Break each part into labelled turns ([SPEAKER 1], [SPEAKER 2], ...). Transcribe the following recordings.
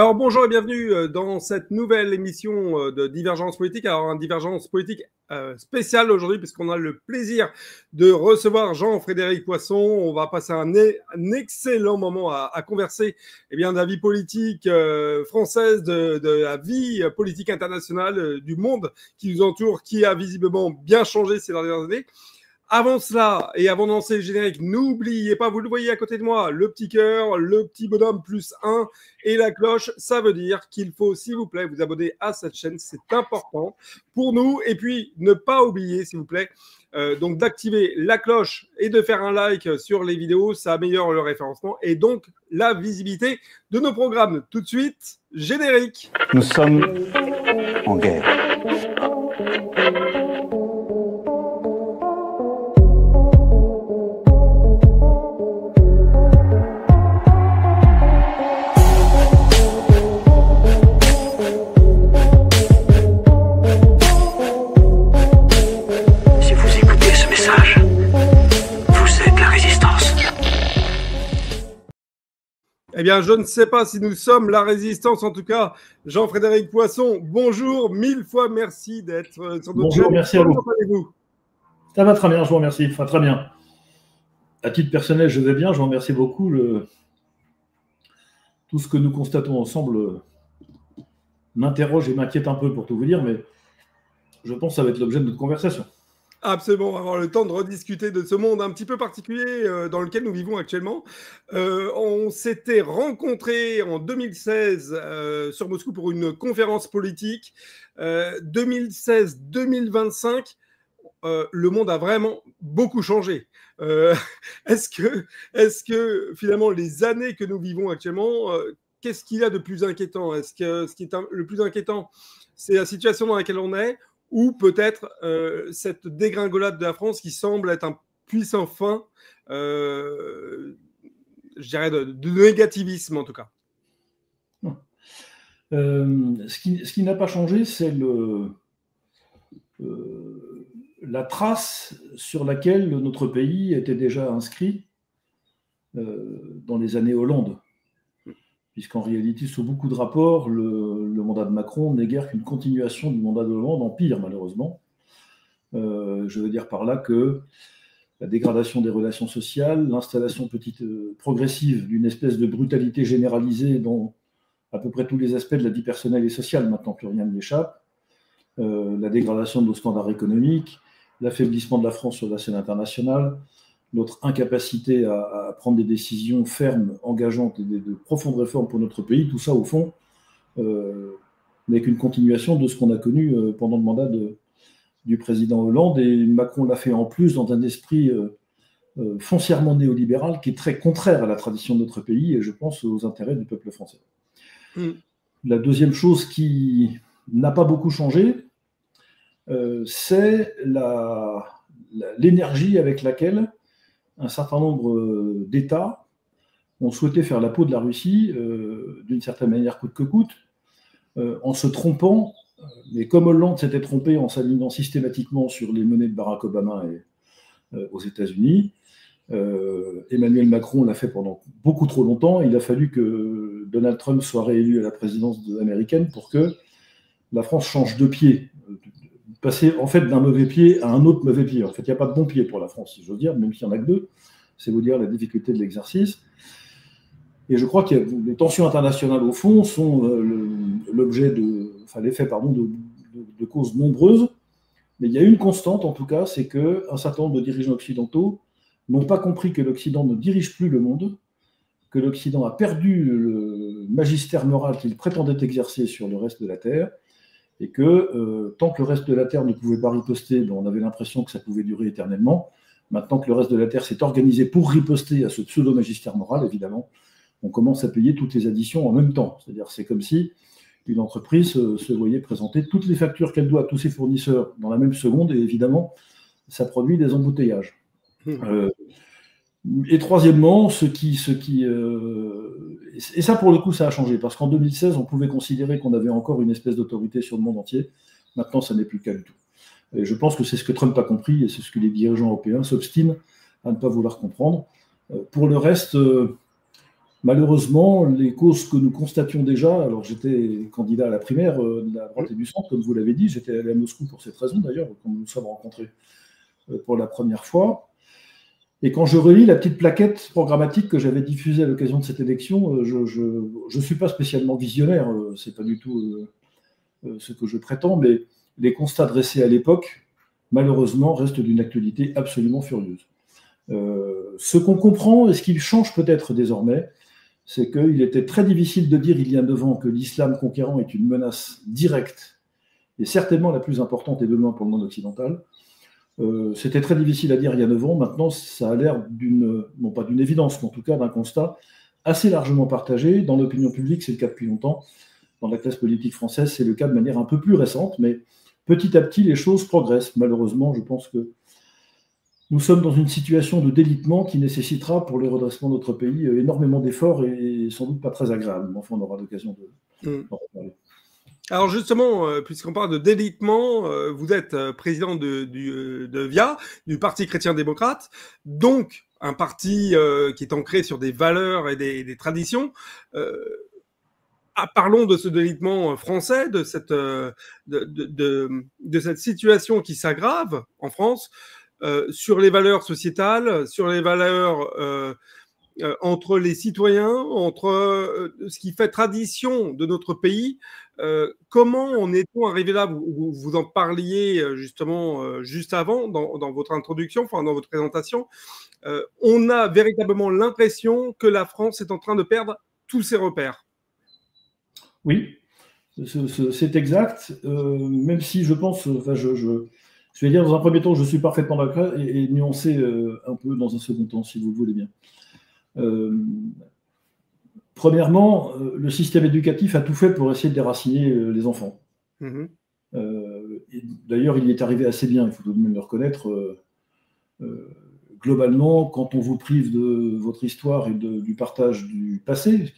[SPEAKER 1] Alors bonjour et bienvenue dans cette nouvelle émission de Divergence politique. Alors un Divergence politique spécial aujourd'hui puisqu'on a le plaisir de recevoir Jean-Frédéric Poisson. On va passer un excellent moment à converser de la vie politique française, de la vie politique internationale, du monde qui nous entoure, qui a visiblement bien changé ces dernières années. Avant cela, et avant de lancer le générique, n'oubliez pas, vous le voyez à côté de moi, le petit cœur, le petit bonhomme +1 et la cloche. Ça veut dire qu'il faut, s'il vous plaît, vous abonner à cette chaîne. C'est important pour nous. Et puis, ne pas oublier, s'il vous plaît, donc d'activer la cloche et de faire un like sur les vidéos. Ça améliore le référencement et donc la visibilité de nos programmes. Tout de suite, générique.
[SPEAKER 2] Nous sommes en guerre.
[SPEAKER 1] Eh bien, je ne sais pas si nous sommes la résistance. En tout cas, Jean-Frédéric Poisson, bonjour, 1000 fois merci d'être sur notre
[SPEAKER 3] Bonjour,
[SPEAKER 1] chaîne.
[SPEAKER 3] merci à vous.
[SPEAKER 1] Comment allez-vous ?
[SPEAKER 3] Ça va très bien, je vous remercie. Enfin, très bien. À titre personnel, je vais bien. Je vous remercie beaucoup. Tout ce que nous constatons ensemble m'interroge et m'inquiète un peu, pour tout vous dire, mais je pense que ça va être l'objet de notre conversation.
[SPEAKER 1] Absolument, on va avoir le temps de rediscuter de ce monde un petit peu particulier dans lequel nous vivons actuellement. On s'était rencontrés en 2016 sur Moscou pour une conférence politique. 2016-2025, le monde a vraiment beaucoup changé. Est-ce que finalement les années que nous vivons actuellement, qu'est-ce qu'il y a de plus inquiétant ? Est-ce que ce qui est le plus inquiétant, c'est la situation dans laquelle on est ? Ou peut-être cette dégringolade de la France qui semble être un puissant frein, je dirais, de négativisme en tout cas.
[SPEAKER 3] Ce qui n'a pas changé, c'est la trace sur laquelle notre pays était déjà inscrit dans les années Hollande. Puisqu'en réalité, sous beaucoup de rapports, le mandat de Macron n'est guère qu'une continuation du mandat de Hollande, en pire malheureusement. Je veux dire par là que la dégradation des relations sociales, l'installation progressive d'une espèce de brutalité généralisée dans à peu près tous les aspects de la vie personnelle et sociale, maintenant plus rien n'y échappe, la dégradation de nos standards économiques, l'affaiblissement de la France sur la scène internationale, notre incapacité à prendre des décisions fermes, engageantes et de profondes réformes pour notre pays, tout ça, au fond, n'est qu'une continuation de ce qu'on a connu pendant le mandat du président Hollande. Et Macron l'a fait en plus dans un esprit foncièrement néolibéral qui est très contraire à la tradition de notre pays et je pense aux intérêts du peuple français. La deuxième chose qui n'a pas beaucoup changé, c'est l'énergie avec laquelle un certain nombre d'États ont souhaité faire la peau de la Russie, d'une certaine manière coûte que coûte, en se trompant, mais comme Hollande s'était trompé en s'alignant systématiquement sur les menées de Barack Obama aux États-Unis, Emmanuel Macron l'a fait pendant beaucoup trop longtemps. Il a fallu que Donald Trump soit réélu à la présidence américaine pour que la France change de pied, passer en fait d'un mauvais pied à un autre mauvais pied. En fait, il n'y a pas de bon pied pour la France, si j'ose dire, même s'il n'y en a que deux. C'est vous dire la difficulté de l'exercice. Et je crois que les tensions internationales, au fond, sont l'effet de causes nombreuses. Mais il y a une constante, en tout cas, c'est qu'un certain nombre de dirigeants occidentaux n'ont pas compris que l'Occident ne dirige plus le monde, que l'Occident a perdu le magistère moral qu'il prétendait exercer sur le reste de la Terre, et que tant que le reste de la Terre ne pouvait pas riposter, on avait l'impression que ça pouvait durer éternellement. Maintenant que le reste de la Terre s'est organisé pour riposter à ce pseudo-magistère moral, évidemment, on commence à payer toutes les additions en même temps. C'est-à-dire c'est comme si une entreprise se voyait présenter toutes les factures qu'elle doit à tous ses fournisseurs dans la même seconde, et évidemment, ça produit des embouteillages. Et troisièmement, et ça pour le coup ça a changé, parce qu'en 2016 on pouvait considérer qu'on avait encore une espèce d'autorité sur le monde entier. Maintenant ça n'est plus le cas du tout. Et je pense que c'est ce que Trump a compris et c'est ce que les dirigeants européens s'obstinent à ne pas vouloir comprendre. Pour le reste, Malheureusement, les causes que nous constations déjà, alors j'étais candidat à la primaire de la droite et du centre, comme vous l'avez dit, j'étais allé à Moscou pour cette raison d'ailleurs, quand nous nous sommes rencontrés pour la première fois. Et quand je relis la petite plaquette programmatique que j'avais diffusée à l'occasion de cette élection, je ne suis pas spécialement visionnaire, c'est pas du tout ce que je prétends, mais les constats dressés à l'époque, malheureusement, restent d'une actualité absolument furieuse. Ce qu'on comprend et ce qui change peut-être désormais, c'est qu'il était très difficile de dire il y a 9 ans que l'islam conquérant est une menace directe et certainement la plus importante et de loin pour le monde occidental. C'était très difficile à dire il y a 9 ans. Maintenant, ça a l'air non pas d'une évidence, mais en tout cas d'un constat assez largement partagé. Dans l'opinion publique, c'est le cas depuis longtemps. Dans la classe politique française, c'est le cas de manière un peu plus récente, mais petit à petit, les choses progressent. Malheureusement, je pense que nous sommes dans une situation de délitement qui nécessitera pour le redressement de notre pays énormément d'efforts et sans doute pas très agréable. Mais enfin, on aura l'occasion d'en reparler.
[SPEAKER 1] Alors justement, puisqu'on parle de délitement, vous êtes président de VIA, du Parti chrétien-démocrate, donc un parti qui est ancré sur des valeurs et des traditions. Parlons de ce délitement français, de cette situation qui s'aggrave en France sur les valeurs sociétales, sur les valeurs entre les citoyens, entre ce qui fait tradition de notre pays. Comment en est-on arrivé là? Vous en parliez justement juste avant dans votre introduction, enfin dans votre présentation. On a véritablement l'impression que la France est en train de perdre tous ses repères.
[SPEAKER 3] Oui, c'est exact, même si je pense, enfin, je vais dire dans un premier temps, je suis parfaitement d'accord et nuancer un peu dans un second temps, si vous le voulez bien. Premièrement, le système éducatif a tout fait pour essayer de déraciner les enfants. D'ailleurs, il y est arrivé assez bien, il faut tout de même le reconnaître. Globalement, quand on vous prive de votre histoire et du partage du passé,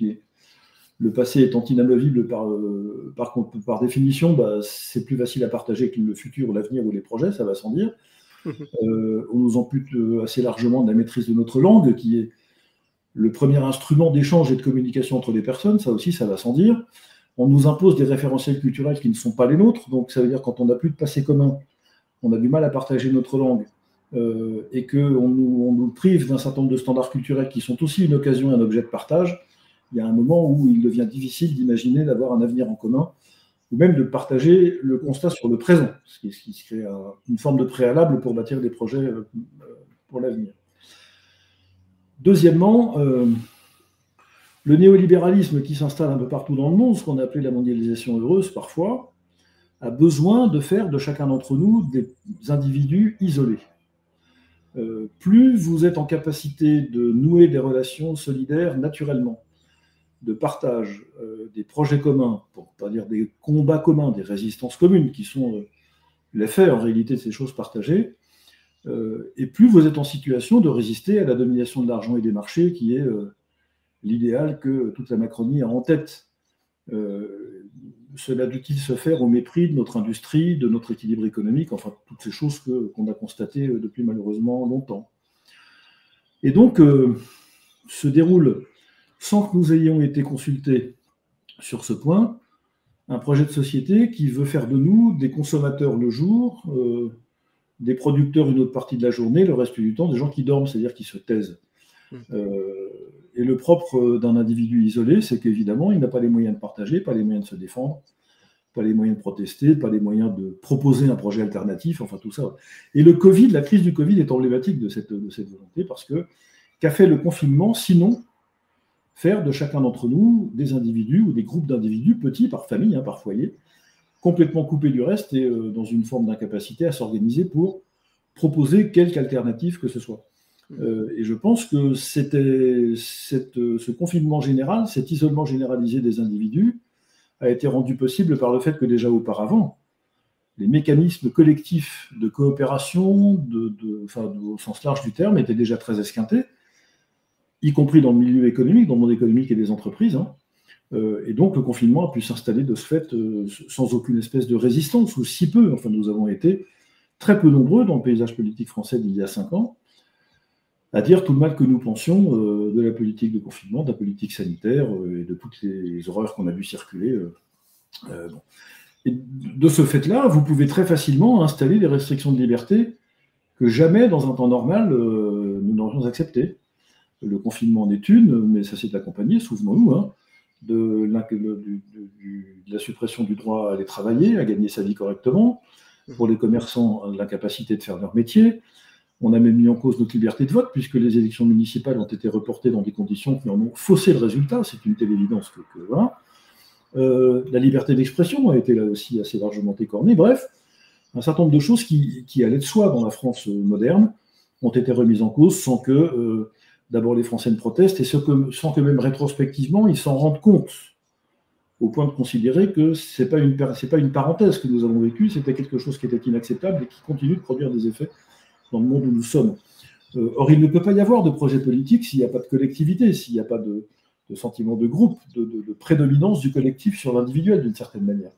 [SPEAKER 3] le passé étant inamovible par définition, bah, c'est plus facile à partager que le futur, l'avenir ou les projets, ça va sans dire. On nous ampute assez largement de la maîtrise de notre langue, qui est le premier instrument d'échange et de communication entre les personnes, ça aussi, ça va sans dire. On nous impose des référentiels culturels qui ne sont pas les nôtres, donc ça veut dire quand on n'a plus de passé commun, on a du mal à partager notre langue, et qu'on nous prive d'un certain nombre de standards culturels qui sont aussi une occasion et un objet de partage. Il y a un moment où il devient difficile d'imaginer d'avoir un avenir en commun, ou même de partager le constat sur le présent, ce qui serait une forme de préalable pour bâtir des projets pour l'avenir. Deuxièmement, le néolibéralisme qui s'installe un peu partout dans le monde, ce qu'on a appelé la mondialisation heureuse parfois, a besoin de faire de chacun d'entre nous des individus isolés. Plus vous êtes en capacité de nouer des relations solidaires naturellement, de partage, des projets communs, pour ne pas dire des combats communs, des résistances communes, qui sont l'effet en réalité de ces choses partagées, et plus vous êtes en situation de résister à la domination de l'argent et des marchés, qui est l'idéal que toute la Macronie a en tête. Cela dut-il se faire au mépris de notre industrie, de notre équilibre économique, enfin toutes ces choses qu'on a constatées depuis malheureusement longtemps. Et donc, se déroule, sans que nous ayons été consultés sur ce point, un projet de société qui veut faire de nous des consommateurs le jour, des producteurs une autre partie de la journée, le reste du temps, des gens qui dorment, c'est-à-dire qui se taisent. Et le propre d'un individu isolé, c'est qu'évidemment, il n'a pas les moyens de partager, pas les moyens de se défendre, pas les moyens de protester, pas les moyens de proposer un projet alternatif, enfin tout ça. Et la crise du Covid est emblématique de cette volonté, parce que qu'a fait le confinement, sinon faire de chacun d'entre nous des individus ou des groupes d'individus, petits par famille, par foyer, complètement coupés du reste et dans une forme d'incapacité à s'organiser pour proposer quelque alternative que ce soit. Et je pense que ce confinement général, cet isolement généralisé des individus, a été rendu possible par le fait que déjà auparavant, les mécanismes collectifs de coopération, au sens large du terme, étaient déjà très esquintés, y compris dans le milieu économique, dans le monde économique et des entreprises. Et donc le confinement a pu s'installer de ce fait sans aucune espèce de résistance, ou si peu. Enfin, nous avons été très peu nombreux dans le paysage politique français d'il y a 5 ans, à dire tout le mal que nous pensions de la politique de confinement, de la politique sanitaire et de toutes les horreurs qu'on a vu circuler. Bon. Et de ce fait-là, vous pouvez très facilement installer des restrictions de liberté que jamais, dans un temps normal, nous n'aurions acceptées. Le confinement en est une, mais ça s'est accompagné, souvenons-nous, hein, de la suppression du droit à aller travailler, à gagner sa vie correctement, pour les commerçants, l'incapacité de faire leur métier. On a même mis en cause notre liberté de vote, puisque les élections municipales ont été reportées dans des conditions qui en ont faussé le résultat, c'est une telle évidence que voilà. La liberté d'expression a été là aussi assez largement écornée. Bref, un certain nombre de choses qui allaient de soi dans la France moderne ont été remises en cause sans que d'abord les Français ne protestent et sans que même rétrospectivement ils s'en rendent compte, au point de considérer que ce n'est pas une parenthèse que nous avons vécue, c'était quelque chose qui était inacceptable et qui continue de produire des effets dans le monde où nous sommes. Or, il ne peut pas y avoir de projet politique s'il n'y a pas de collectivité, s'il n'y a pas de sentiment de groupe, de prédominance du collectif sur l'individuel, d'une certaine manière.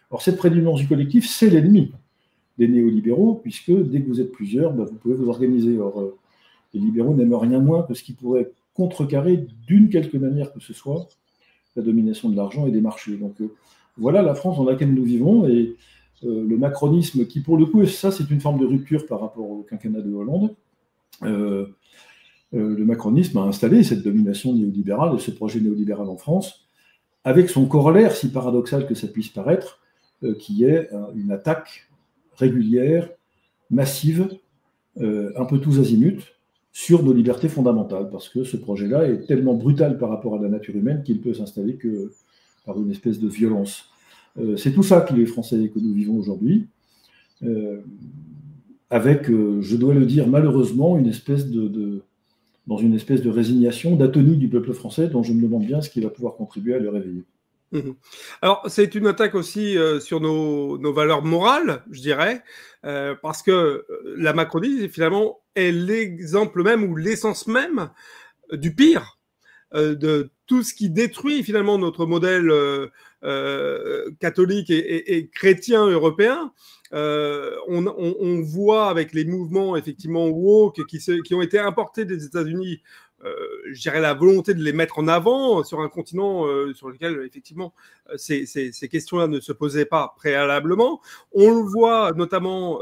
[SPEAKER 3] Or, cette prédominance du collectif, c'est l'ennemi des néolibéraux, puisque dès que vous êtes plusieurs, vous pouvez vous organiser. Or, les libéraux n'aiment rien moins que ce qui pourrait contrecarrer d'une quelque manière que ce soit la domination de l'argent et des marchés. Donc voilà la France dans laquelle nous vivons, et le macronisme qui, pour le coup, ça c'est une forme de rupture par rapport au quinquennat de Hollande, le macronisme a installé cette domination néolibérale et ce projet néolibéral en France, avec son corollaire, si paradoxal que ça puisse paraître, qui est une attaque régulière, massive, un peu tous azimuts, sur nos libertés fondamentales, parce que ce projet-là est tellement brutal par rapport à la nature humaine qu'il peut s'installer que par une espèce de violence. C'est tout ça qu'il est français que nous vivons aujourd'hui, avec, je dois le dire malheureusement, dans une espèce de résignation, d'atonie du peuple français, dont je me demande bien ce qui va pouvoir contribuer à le réveiller.
[SPEAKER 1] Alors, c'est une attaque aussi sur nos valeurs morales, je dirais, parce que la Macronie, finalement, est l'exemple même ou l'essence même du pire, de tout ce qui détruit finalement notre modèle catholique et chrétien européen. On voit avec les mouvements effectivement woke qui ont été importés des États-Unis, je dirais la volonté de les mettre en avant sur un continent sur lequel effectivement ces questions-là ne se posaient pas préalablement. On le voit notamment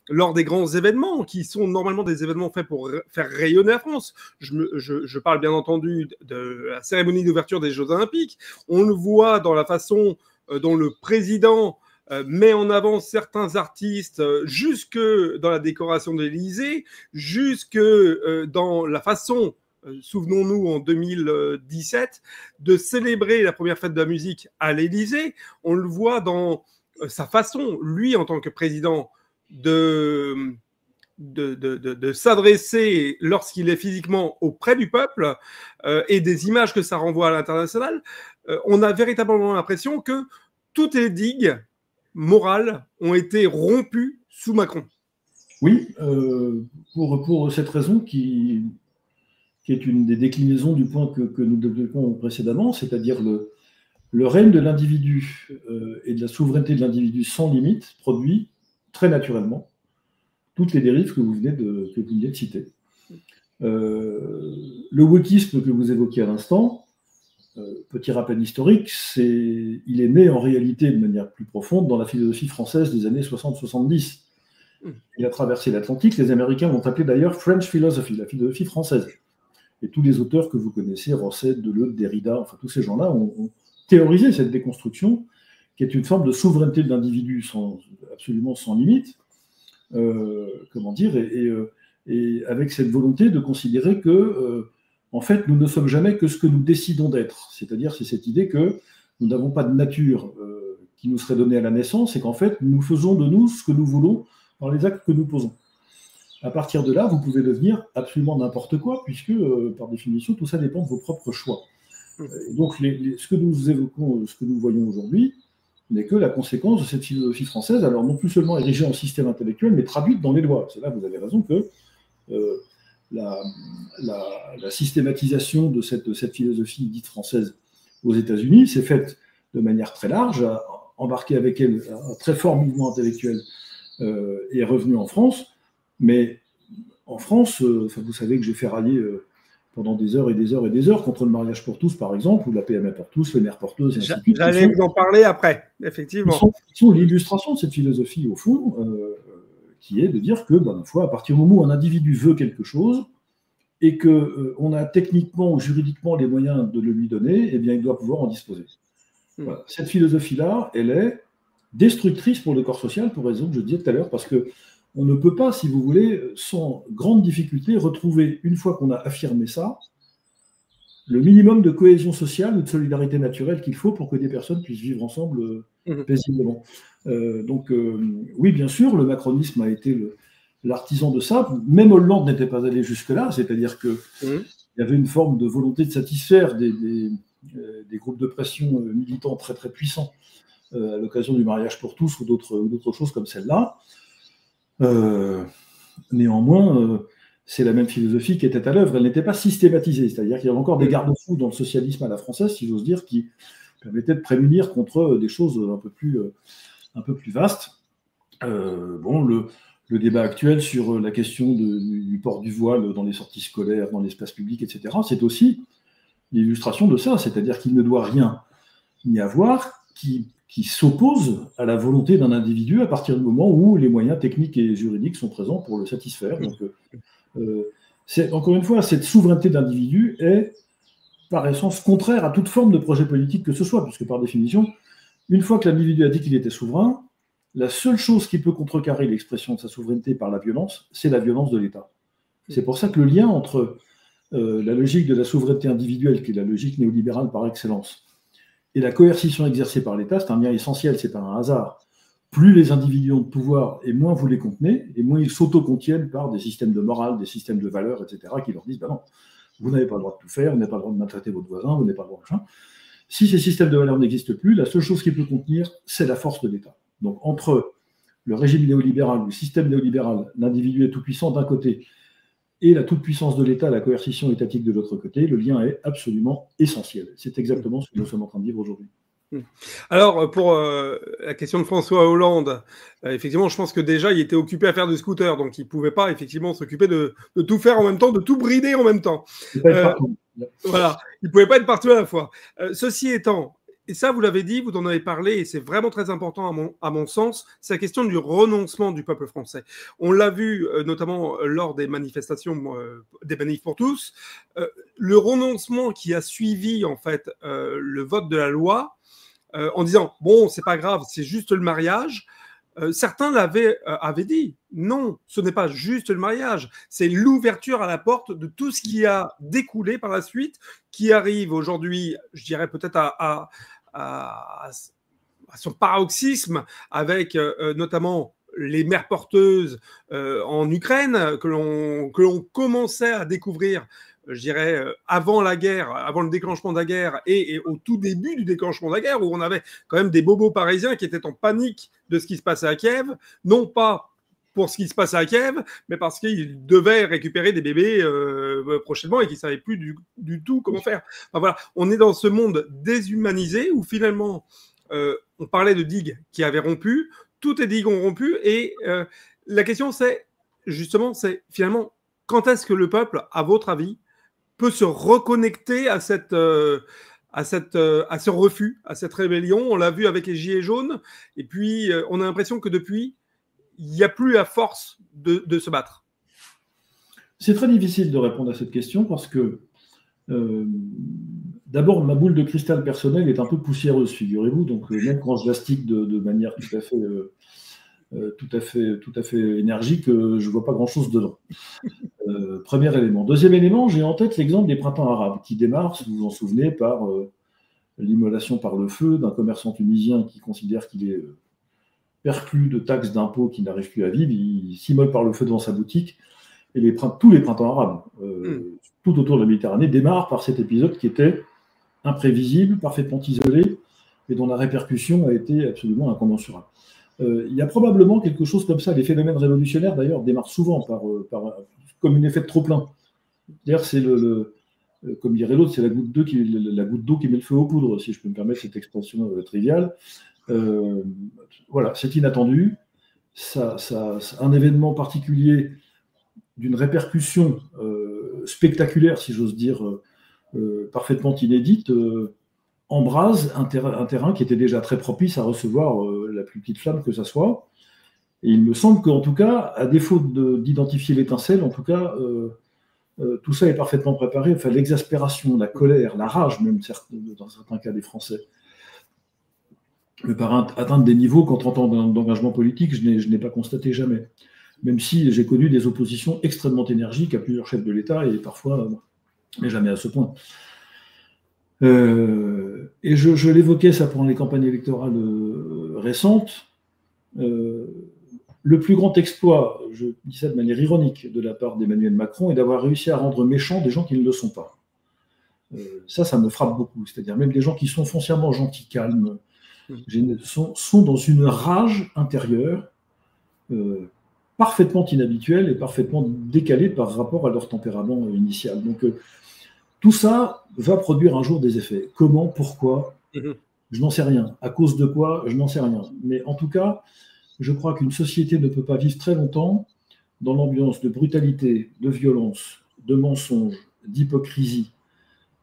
[SPEAKER 1] lors des grands événements qui sont normalement des événements faits pour faire rayonner la France. Je parle bien entendu de la cérémonie d'ouverture des Jeux Olympiques. On le voit dans la façon dont le président met en avant certains artistes, jusque dans la décoration de l'Élysée, jusque dans la façon, souvenons-nous en 2017, de célébrer la première fête de la musique à l'Élysée. On le voit dans sa façon, lui en tant que président, de s'adresser lorsqu'il est physiquement auprès du peuple, et des images que ça renvoie à l'international. On a véritablement l'impression que toutes les digues morales ont été rompues sous Macron.
[SPEAKER 3] Oui, pour cette raison qui est une des déclinaisons du point que nous développons précédemment, c'est-à-dire le règne de l'individu et de la souveraineté de l'individu sans limite produit très naturellement toutes les dérives que vous venez de citer. Le wokisme que vous évoquiez à l'instant, petit rappel historique, il est né en réalité de manière plus profonde dans la philosophie française des années 60-70. Il a traversé l'Atlantique, les Américains l'ont appelé d'ailleurs French philosophy, la philosophie française. Et tous les auteurs que vous connaissez, Rosset, Deleuze, Derrida, enfin tous ces gens-là ont théorisé cette déconstruction, qui est une forme de souveraineté de l'individu absolument sans limite, et avec cette volonté de considérer que en fait, nous ne sommes jamais que ce que nous décidons d'être. C'est-à-dire, c'est cette idée que nous n'avons pas de nature qui nous serait donnée à la naissance et qu'en fait, nous faisons de nous ce que nous voulons par les actes que nous posons. À partir de là, vous pouvez devenir absolument n'importe quoi, puisque, par définition, tout ça dépend de vos propres choix. Et donc, ce que nous évoquons, ce que nous voyons aujourd'hui, n'est que la conséquence de cette philosophie française, alors non plus seulement érigée en système intellectuel, mais traduite dans les lois. C'est là que vous avez raison que la systématisation de cette philosophie dite française aux États-Unis s'est faite de manière très large, a embarqué avec elle un très fort mouvement intellectuel et est revenu en France, mais en France, vous savez que j'ai fait rallier pendant des heures et des heures et des heures contre le mariage pour tous, par exemple, ou la PMA pour tous, les mères porteuses, et ainsi de suite.
[SPEAKER 1] J'allais vous en parler après, effectivement.
[SPEAKER 3] Qui sont l'illustration de cette philosophie, au fond, qui est de dire que, ma foi, à partir du moment où un individu veut quelque chose, et qu'on a techniquement ou juridiquement les moyens de le lui donner, eh bien, il doit pouvoir en disposer. Voilà. Cette philosophie-là, elle est destructrice pour le corps social, pour raison que je disais tout à l'heure, parce qu'on ne peut pas, si vous voulez, sans grande difficulté, retrouver, une fois qu'on a affirmé ça, le minimum de cohésion sociale ou de solidarité naturelle qu'il faut pour que des personnes puissent vivre ensemble paisiblement. Oui, bien sûr, le macronisme a été l'artisan de ça. Même Hollande n'était pas allé jusque-là, c'est-à-dire qu'il y avait une forme de volonté de satisfaire des groupes de pression militants très très puissants à l'occasion du mariage pour tous ou d'autres choses comme celle-là. Néanmoins, c'est la même philosophie qui était à l'œuvre. Elle n'était pas systématisée, c'est-à-dire qu'il y avait encore des garde-fous dans le socialisme à la française, si j'ose dire, qui permettaient de prémunir contre des choses un peu plus vastes. Le débat actuel sur la question du port du voile dans les sorties scolaires, dans l'espace public, etc., c'est aussi l'illustration de ça, c'est-à-dire qu'il ne doit rien y avoir qui s'oppose à la volonté d'un individu à partir du moment où les moyens techniques et juridiques sont présents pour le satisfaire. Donc, encore une fois, cette souveraineté d'individu est par essence contraire à toute forme de projet politique que ce soit, puisque par définition, une fois que l'individu a dit qu'il était souverain, la seule chose qui peut contrecarrer l'expression de sa souveraineté par la violence, c'est la violence de l'État. C'est pour ça que le lien entre la logique de la souveraineté individuelle, qui est la logique néolibérale par excellence, et la coercition exercée par l'État, c'est un lien essentiel, c'est pas un hasard. Plus les individus ont de pouvoir, et moins vous les contenez, et moins ils s'auto-contiennent par des systèmes de morale, des systèmes de valeurs, etc., qui leur disent, non, vous n'avez pas le droit de tout faire, vous n'avez pas le droit de maltraiter votre voisin, vous n'avez pas le droit de machin. Si ces systèmes de valeurs n'existent plus, la seule chose qui peut contenir, c'est la force de l'État. Donc, entre le régime néolibéral, le système néolibéral, l'individu est tout-puissant d'un côté, et la toute-puissance de l'État, la coercition étatique de l'autre côté, le lien est absolument essentiel. C'est exactement ce que nous sommes en train de vivre aujourd'hui.
[SPEAKER 1] Alors, pour la question de François Hollande, effectivement, je pense que déjà, il était occupé à faire du scooter, donc il ne pouvait pas, effectivement, s'occuper de tout faire en même temps, de tout brider en même temps. Voilà, il ne pouvait pas être partout à la fois. Ceci étant, et ça, vous l'avez dit, vous en avez parlé, et c'est vraiment très important à mon sens, c'est la question du renoncement du peuple français. On l'a vu notamment lors des manifestations, des manifs pour tous, le renoncement qui a suivi en fait le vote de la loi, en disant bon, c'est pas grave, c'est juste le mariage. Certains avaient dit non, ce n'est pas juste le mariage, c'est l'ouverture à la porte de tout ce qui a découlé par la suite, qui arrive aujourd'hui, je dirais peut-être à son paroxysme avec notamment les mères porteuses en Ukraine que l'on commençait à découvrir, je dirais, avant la guerre, avant le déclenchement de la guerre et au tout début du déclenchement de la guerre, où on avait quand même des bobos parisiens qui étaient en panique de ce qui se passait à Kiev, non pas pour ce qui se passait à Kiev, mais parce qu'ils devaient récupérer des bébés prochainement et qu'ils ne savaient plus du tout comment faire. Enfin, voilà, on est dans ce monde déshumanisé où finalement, on parlait de digues qui avaient rompu, toutes les digues ont rompu, et la question c'est finalement, quand est-ce que le peuple, à votre avis, peut se reconnecter à ce refus, à cette rébellion? On l'a vu avec les Gilets jaunes, et puis on a l'impression que depuis, il n'y a plus la force de se battre.
[SPEAKER 3] C'est très difficile de répondre à cette question parce que d'abord, ma boule de cristal personnelle est un peu poussiéreuse, figurez-vous, donc même quand je l'astique de manière tout à fait énergique, je ne vois pas grand-chose dedans. Premier élément. Deuxième élément, j'ai en tête l'exemple des printemps arabes qui démarrent, si vous vous en souvenez, par l'immolation par le feu d'un commerçant tunisien qui considère qu'il est perclus de taxes d'impôts qui n'arrivent plus à vivre, il s'immole par le feu devant sa boutique, et tous les printemps arabes, tout autour de la Méditerranée, démarrent par cet épisode qui était imprévisible, parfaitement isolé, et dont la répercussion a été absolument incommensurable. Il y a probablement quelque chose comme ça. Les phénomènes révolutionnaires, d'ailleurs, démarrent souvent comme un effet de trop-plein. D'ailleurs, c'est comme dirait l'autre, c'est la goutte d'eau qui met le feu aux poudres, si je peux me permettre cette expression triviale. Voilà, c'est inattendu. Un événement particulier d'une répercussion spectaculaire, si j'ose dire, parfaitement inédite, embrase un terrain qui était déjà très propice à recevoir la plus petite flamme que ça soit. Et il me semble qu'en tout cas, à défaut d'identifier l'étincelle, en tout cas, tout ça est parfaitement préparé. Enfin, l'exaspération, la colère, la rage, même dans certains cas des Français, me paraît atteindre des niveaux qu'en 30 ans d'engagement politique, je n'ai pas constaté jamais. Même si j'ai connu des oppositions extrêmement énergiques à plusieurs chefs de l'État, et parfois, mais jamais à ce point. Et je l'évoquais, ça, pendant les campagnes électorales récentes. Le plus grand exploit, je dis ça de manière ironique, de la part d'Emmanuel Macron, est d'avoir réussi à rendre méchants des gens qui ne le sont pas. Ça me frappe beaucoup. C'est-à-dire même des gens qui sont foncièrement gentils, calmes, sont dans une rage intérieure parfaitement inhabituelle et parfaitement décalée par rapport à leur tempérament initial. Donc tout ça va produire un jour des effets. Comment, pourquoi, je n'en sais rien. À cause de quoi, je n'en sais rien. Mais en tout cas, je crois qu'une société ne peut pas vivre très longtemps dans l'ambiance de brutalité, de violence, de mensonge, d'hypocrisie,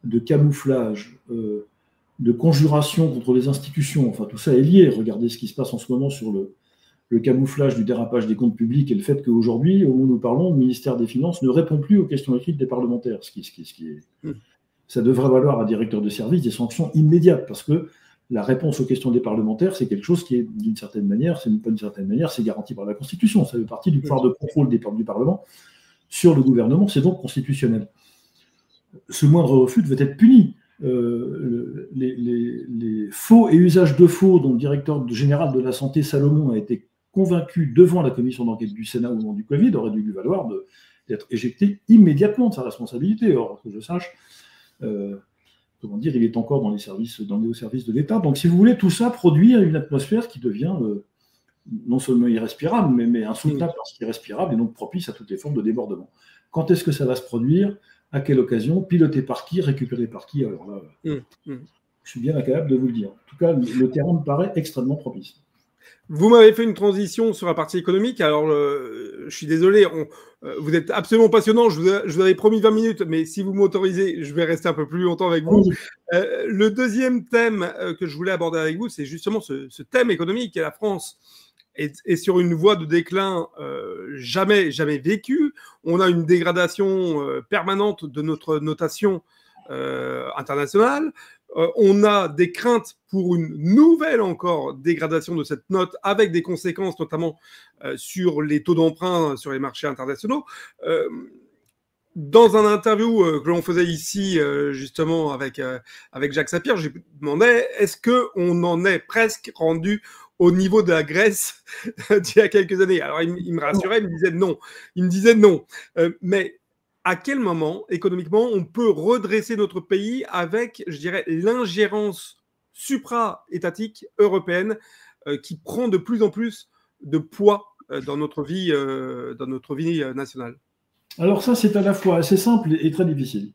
[SPEAKER 3] de camouflage, de conjuration contre les institutions. Enfin, tout ça est lié. Regardez ce qui se passe en ce moment sur le camouflage du dérapage des comptes publics et le fait qu'aujourd'hui, au moment où nous parlons, le ministère des Finances ne répond plus aux questions écrites des parlementaires. Ça devrait valoir à directeur de service des sanctions immédiates, parce que la réponse aux questions des parlementaires, c'est quelque chose qui est, d'une certaine manière, c'est garanti par la Constitution. Ça fait partie du pouvoir de contrôle du Parlement sur le gouvernement, c'est donc constitutionnel. Ce moindre refus devait être puni. Les faux et usages de faux dont le directeur général de la santé, Salomon, a été convaincu devant la commission d'enquête du Sénat au moment du Covid, aurait dû lui valoir d'être éjecté immédiatement de sa responsabilité. Or, que je sache, il est encore dans les hauts services de l'État. Donc, si vous voulez, tout ça produit une atmosphère qui devient non seulement irrespirable, mais insoutenable parce qu'irrespirable et donc propice à toutes les formes de débordement. Quand est-ce que ça va se produire ? À quelle occasion ? Piloté par qui ? Récupéré par qui ? Alors là, je suis bien incapable de vous le dire. En tout cas, le terrain me paraît extrêmement propice.
[SPEAKER 1] Vous m'avez fait une transition sur la partie économique. Alors, je suis désolé, vous êtes absolument passionnant. Je vous avais promis 20 minutes, mais si vous m'autorisez, je vais rester un peu plus longtemps avec vous. Le deuxième thème que je voulais aborder avec vous, c'est justement ce thème économique. Et la France est sur une voie de déclin jamais vécue. On a une dégradation permanente de notre notation internationale. On a des craintes pour une nouvelle encore dégradation de cette note, avec des conséquences notamment sur les taux d'emprunt sur les marchés internationaux. Dans un interview que l'on faisait ici justement avec Jacques Sapir, je lui demandais est-ce qu'on en est presque rendu au niveau de la Grèce d'il y a quelques années. Alors il me rassurait, il me disait non. Mais à quel moment, économiquement, on peut redresser notre pays avec, je dirais, l'ingérence supra-étatique européenne qui prend de plus en plus de poids dans notre vie nationale?
[SPEAKER 3] Alors ça, c'est à la fois assez simple et très difficile.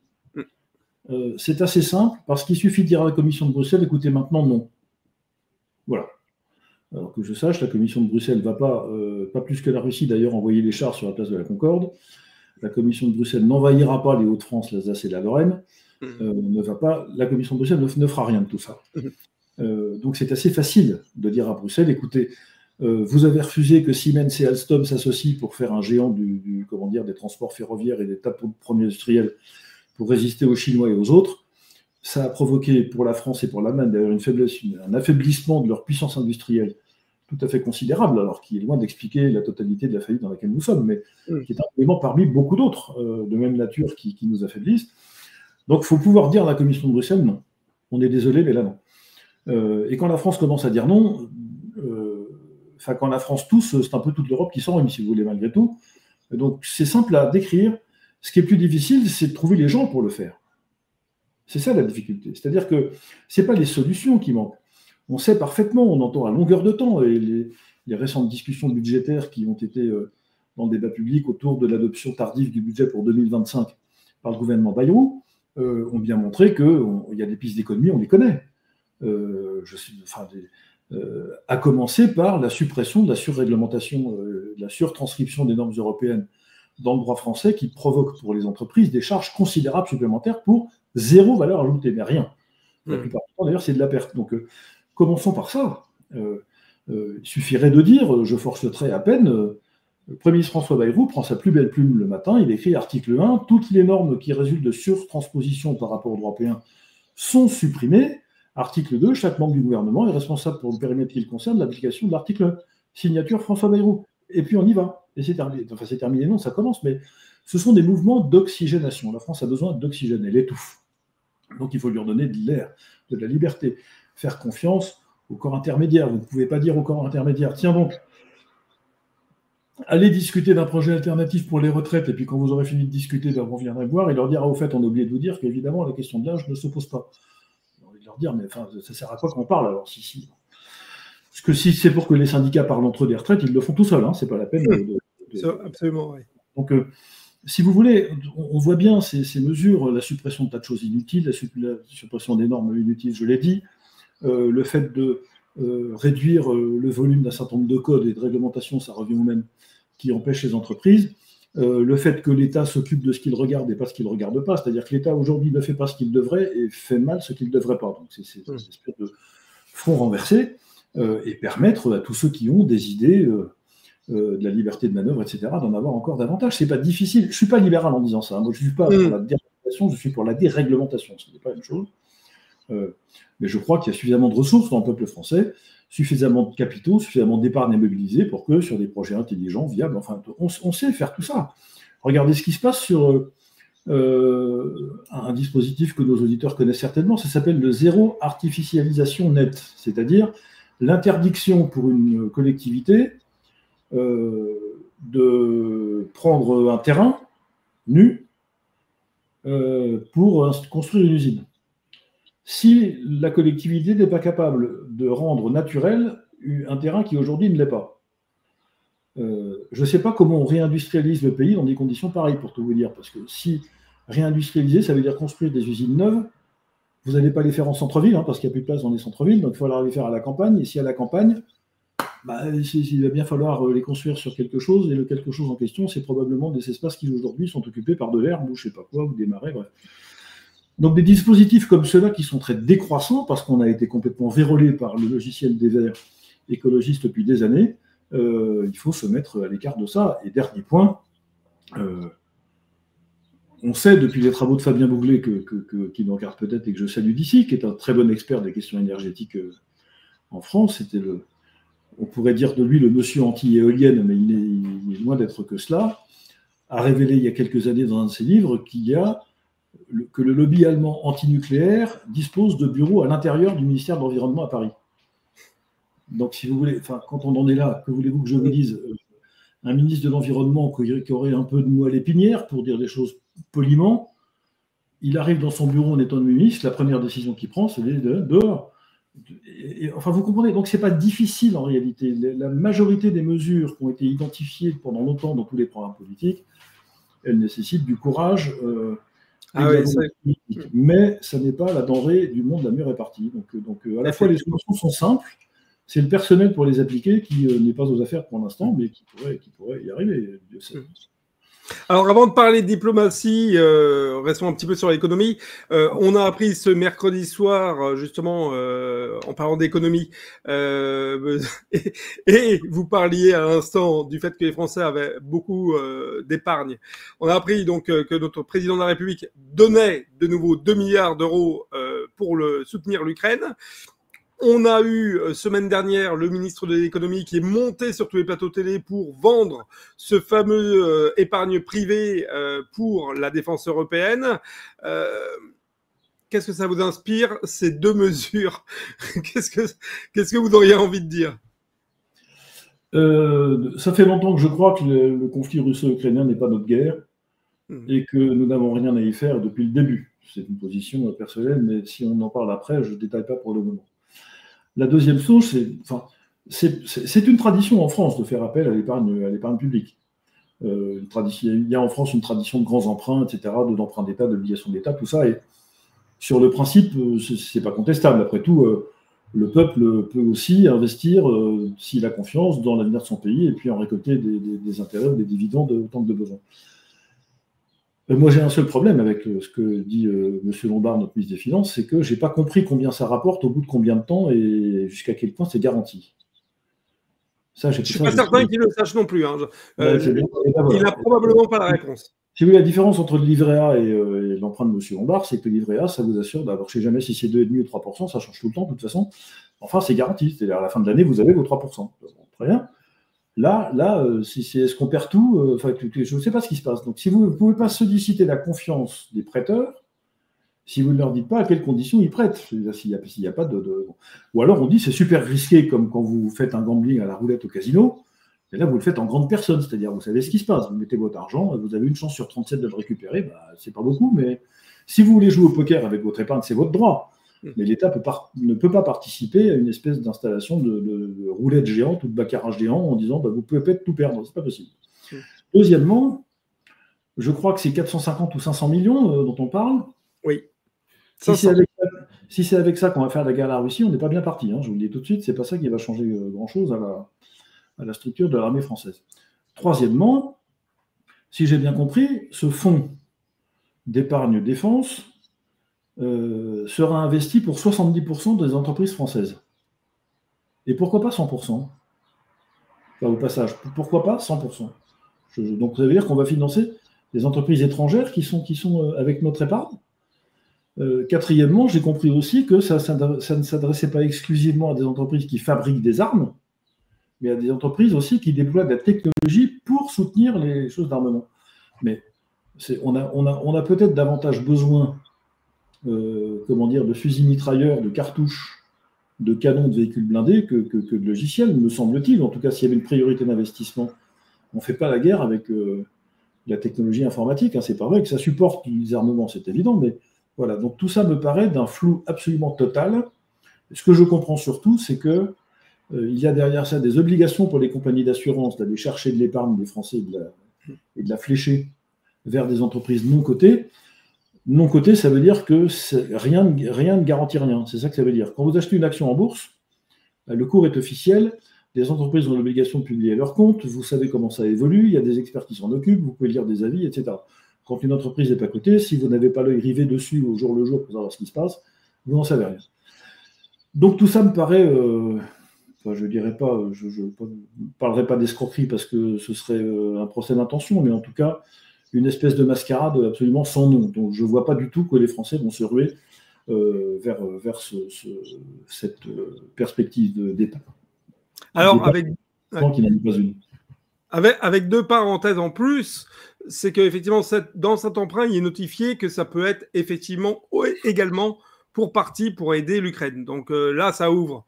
[SPEAKER 3] C'est assez simple parce qu'il suffit de dire à la Commission de Bruxelles, écoutez, maintenant, non. Voilà. Alors que je sache, la Commission de Bruxelles ne va pas plus que la Russie d'ailleurs, envoyer les chars sur la place de la Concorde. La Commission de Bruxelles n'envahira pas les Hauts-de-France, l'Alsace et la Lorraine. La Commission de Bruxelles ne fera rien de tout ça. Donc c'est assez facile de dire à Bruxelles, écoutez, vous avez refusé que Siemens et Alstom s'associent pour faire un géant des transports ferroviaires et des tableaux de premiers industriels pour résister aux Chinois et aux autres. Ça a provoqué pour la France et pour l'Allemagne d'ailleurs un affaiblissement de leur puissance industrielle tout à fait considérable, alors qui est loin d'expliquer la totalité de la faillite dans laquelle nous sommes, mais qui est un élément parmi beaucoup d'autres de même nature qui nous affaiblissent. Donc il faut pouvoir dire à la Commission de Bruxelles non. On est désolé, mais là non. Et quand la France commence à dire non, quand la France tousse, c'est un peu toute l'Europe qui s'en remet, si vous voulez, malgré tout. Donc c'est simple à décrire. Ce qui est plus difficile, c'est de trouver les gens pour le faire. C'est ça la difficulté. C'est-à-dire que ce n'est pas les solutions qui manquent. On sait parfaitement, on entend à longueur de temps, et les récentes discussions budgétaires qui ont été dans le débat public autour de l'adoption tardive du budget pour 2025 par le gouvernement Bayrou ont bien montré qu'il y a des pistes d'économie, on les connaît. À commencer par la suppression de la surréglementation, de la surtranscription des normes européennes dans le droit français qui provoque pour les entreprises des charges considérables supplémentaires pour zéro valeur ajoutée, mais rien. La plupart du temps, d'ailleurs, c'est de la perte. Donc, commençons par ça. Il suffirait de dire, je force le trait à peine, le Premier ministre François Bayrou prend sa plus belle plume le matin, il écrit article 1, toutes les normes qui résultent de surtransposition par rapport au droit européen sont supprimées. Article 2, chaque membre du gouvernement est responsable pour le périmètre qui le concerne de l'application de l'article 1. Signature François Bayrou. Et puis on y va. Et c'est terminé. Enfin, c'est terminé, non, ça commence, mais ce sont des mouvements d'oxygénation. La France a besoin d'oxygène, elle étouffe. Donc il faut lui redonner de l'air, de la liberté, faire confiance au corps intermédiaire. Vous ne pouvez pas dire au corps intermédiaire, tiens donc, allez discuter d'un projet alternatif pour les retraites, et puis quand vous aurez fini de discuter, ben, vous viendrez voir et leur dire, ah, au fait, on a oublié de vous dire qu'évidemment, la question de l'âge ne se pose pas. J'ai envie de leur dire, mais enfin, ça sert à quoi qu'on parle alors si. Parce que si c'est pour que les syndicats parlent entre eux des retraites, ils le font tout seuls, hein, c'est pas la peine
[SPEAKER 1] Absolument, oui.
[SPEAKER 3] Donc, si vous voulez, on voit bien ces mesures, la suppression de tas de choses inutiles, la suppression des normes inutiles, je l'ai dit, le fait de réduire le volume d'un certain nombre de codes et de réglementations, ça revient au même, qui empêche les entreprises. Le fait que l'État s'occupe de ce qu'il regarde et pas ce qu'il ne regarde pas, c'est-à-dire que l'État aujourd'hui ne fait pas ce qu'il devrait et fait mal ce qu'il ne devrait pas. Donc c'est une espèce de front renversé et permettre à tous ceux qui ont des idées de la liberté de manœuvre, etc., d'en avoir encore davantage. C'est pas difficile. Je ne suis pas libéral en disant ça. Moi, je ne suis pas pour la déréglementation, je suis pour la déréglementation. Ce n'est pas la même chose. Mais je crois qu'il y a suffisamment de ressources dans le peuple français, suffisamment de capitaux, suffisamment d'épargne à mobiliser pour que sur des projets intelligents, viables, enfin, on sait faire tout ça. Regardez ce qui se passe sur un dispositif que nos auditeurs connaissent certainement, ça s'appelle le zéro artificialisation net, c'est-à-dire l'interdiction pour une collectivité de prendre un terrain nu pour construire une usine. Si la collectivité n'est pas capable de rendre naturel un terrain qui aujourd'hui ne l'est pas. Je ne sais pas comment on réindustrialise le pays dans des conditions pareilles, pour tout vous dire, parce que si réindustrialiser, ça veut dire construire des usines neuves, vous n'allez pas les faire en centre-ville, hein, parce qu'il n'y a plus de place dans les centres-villes, donc il va falloir les faire à la campagne, et si à la campagne, il va bien falloir les construire sur quelque chose, et le quelque chose en question, c'est probablement des espaces qui aujourd'hui sont occupés par de l'herbe, ou je ne sais pas quoi, ou des marais, bref. Donc des dispositifs comme ceux-là qui sont très décroissants, parce qu'on a été complètement vérolé par le logiciel des Verts écologistes depuis des années, il faut se mettre à l'écart de ça. Et dernier point, on sait depuis les travaux de Fabien Bouglet, qui nous regarde peut-être et que je salue d'ici, qui est un très bon expert des questions énergétiques en France, on pourrait dire de lui le monsieur anti-éolienne, mais il est loin d'être que cela, a révélé il y a quelques années dans un de ses livres que le lobby allemand antinucléaire dispose de bureaux à l'intérieur du ministère de l'Environnement à Paris. Donc, si vous voulez, quand on en est là, que voulez-vous que je vous dise, un ministre de l'Environnement qui aurait un peu de mou à l'épinière, pour dire des choses poliment, il arrive dans son bureau en étant ministre, la première décision qu'il prend, c'est dehors. Enfin, vous comprenez, donc c'est pas difficile en réalité. La majorité des mesures qui ont été identifiées pendant longtemps dans tous les programmes politiques, elles nécessitent du courage. Mais ça n'est pas la denrée du monde la mieux répartie. Donc à la fois les solutions sont simples, c'est le personnel pour les appliquer qui n'est pas aux affaires pour l'instant, mais qui pourrait y arriver. Dieu sait.
[SPEAKER 1] Alors, avant de parler de diplomatie, restons un petit peu sur l'économie. On a appris ce mercredi soir, justement, en parlant d'économie, et vous parliez à l'instant du fait que les Français avaient beaucoup d'épargne. On a appris donc que notre président de la République donnait de nouveau 2 milliards d'euros pour soutenir l'Ukraine. On a eu, semaine dernière, le ministre de l'économie qui est monté sur tous les plateaux télé pour vendre ce fameux épargne privée pour la défense européenne. Qu'est-ce que ça vous inspire, ces deux mesures? Qu'est-ce que vous auriez envie de dire?
[SPEAKER 3] Ça fait longtemps que je crois que le conflit russo-ukrainien n'est pas notre guerre et que nous n'avons rien à y faire depuis le début. C'est une position personnelle, mais si on en parle après, je ne détaille pas pour le moment. La deuxième chose, c'est une tradition en France de faire appel à l'épargne publique. Il y a en France une tradition de grands emprunts, etc., d'emprunts d'État, d'obligations d'État, tout ça. Et sur le principe, c'est pas contestable. Après tout, le peuple peut aussi investir, s'il a confiance, dans l'avenir de son pays et puis en récolter des intérêts ou des dividendes autant que de besoin. Moi, j'ai un seul problème avec ce que dit M. Lombard, notre ministre des Finances, c'est que je n'ai pas compris combien ça rapporte, au bout de combien de temps et jusqu'à quel point c'est garanti.
[SPEAKER 1] Ça, je ne suis pas certain qu'il le sache non plus. Hein.
[SPEAKER 3] Voilà.
[SPEAKER 1] Il n'a probablement pas la réponse.
[SPEAKER 3] Si vous voulez, la différence entre le livret A et l'emprunt de M. Lombard, c'est que le livret A, ça vous assure d'avoir, je ne sais jamais si c'est 2,5 ou 3%, ça change tout le temps, de toute façon. Enfin, c'est garanti. C'est-à-dire, à la fin de l'année, vous avez vos 3%. Très bien. Là, est-ce qu'on perd tout? Je ne sais pas ce qui se passe. Donc, si vous ne pouvez pas solliciter la confiance des prêteurs, si vous ne leur dites pas à quelles conditions ils prêtent, s'il n'y a pas de... Ou alors on dit c'est super risqué, comme quand vous faites un gambling à la roulette au casino, et là vous le faites en grande personne, c'est-à-dire vous savez ce qui se passe, vous mettez votre argent, vous avez une chance sur 37 de le récupérer, c'est pas beaucoup, mais si vous voulez jouer au poker avec votre épargne, c'est votre droit. Mais l'État ne peut pas participer à une espèce d'installation de roulette géante ou de baccarat géant en disant vous pouvez peut-être tout perdre, c'est pas possible. Deuxièmement, je crois que c'est 450 ou 500 millions dont on parle.
[SPEAKER 1] Oui.
[SPEAKER 3] Si c'est avec ça qu'on va faire la guerre à la Russie, on n'est pas bien parti. Hein, je vous le dis tout de suite, c'est pas ça qui va changer grand-chose à la structure de l'armée française. Troisièmement, si j'ai bien compris, ce fonds d'épargne défense sera investi pour 70% des entreprises françaises. Et pourquoi pas 100%? Au passage, pourquoi pas 100%? Donc ça veut dire qu'on va financer des entreprises étrangères qui sont avec notre épargne. Quatrièmement, j'ai compris aussi que ça ne s'adressait pas exclusivement à des entreprises qui fabriquent des armes, mais à des entreprises aussi qui déploient de la technologie pour soutenir les choses d'armement. Mais on a peut-être davantage besoin de fusils mitrailleurs, de cartouches, de canons, de véhicules blindés que de logiciels, me semble-t-il. En tout cas, s'il y avait une priorité d'investissement, on ne fait pas la guerre avec la technologie informatique. Hein. C'est pas vrai que ça supporte les armements, c'est évident, mais voilà. Donc tout ça me paraît d'un flou absolument total. Ce que je comprends surtout, c'est que il y a derrière ça des obligations pour les compagnies d'assurance d'aller chercher de l'épargne des Français et de la flécher vers des entreprises non cotées. Non coté, ça veut dire que rien ne garantit rien. C'est ça que ça veut dire. Quand vous achetez une action en bourse, le cours est officiel, les entreprises ont l'obligation de publier leurs comptes, vous savez comment ça évolue, il y a des experts qui s'en occupent, vous pouvez lire des avis, etc. Quand une entreprise n'est pas cotée, si vous n'avez pas l'œil rivé dessus au jour le jour pour savoir ce qui se passe, vous n'en savez rien. Donc tout ça me paraît, je dirais pas, je ne parlerai pas d'escroquerie parce que ce serait un procès d'intention, mais en tout cas, une espèce de mascarade absolument sans nom. Donc je ne vois pas du tout que les Français vont se ruer vers cette perspective d'état.
[SPEAKER 1] Alors, avec deux parenthèses en plus, c'est qu'effectivement, dans cet emprunt, il est notifié que ça peut être effectivement également pour partie pour aider l'Ukraine. Donc là, ça ouvre.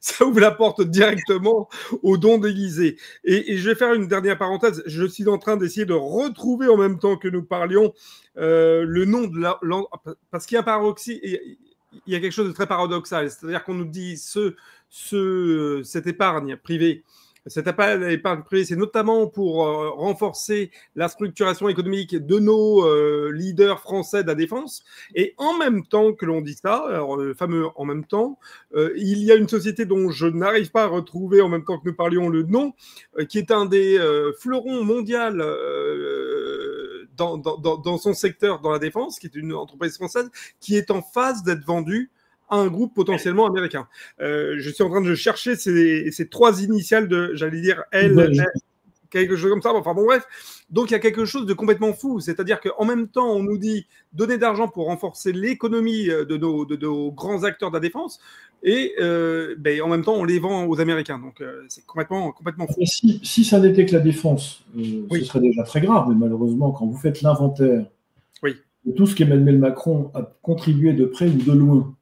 [SPEAKER 1] Ça ouvre la porte directement aux dons déguisés. Et je vais faire une dernière parenthèse. Je suis en train d'essayer de retrouver en même temps que nous parlions le nom de parce qu'il y a il y a quelque chose de très paradoxal. C'est-à-dire qu'on nous dit cette épargne privée. Cette épargne privée, c'est notamment pour renforcer la structuration économique de nos leaders français de la défense. Et en même temps que l'on dit ça, alors le fameux en même temps, il y a une société dont je n'arrive pas à retrouver en même temps que nous parlions le nom, qui est un des fleurons mondial dans son secteur, dans la défense, qui est une entreprise française, qui est en phase d'être vendue à un groupe potentiellement américain. Je suis en train de chercher ces trois initiales de, j'allais dire, quelque chose comme ça. Enfin bon, bref. Donc il y a quelque chose de complètement fou. C'est-à-dire qu'en même temps, on nous dit donner d'argent pour renforcer l'économie de nos grands acteurs de la défense, et en même temps, on les vend aux Américains. Donc c'est complètement fou.
[SPEAKER 3] Si ça n'était que la défense, ce serait déjà très grave. Mais malheureusement, quand vous faites l'inventaire de tout ce qu'Emmanuel Macron a contribué de près ou de loin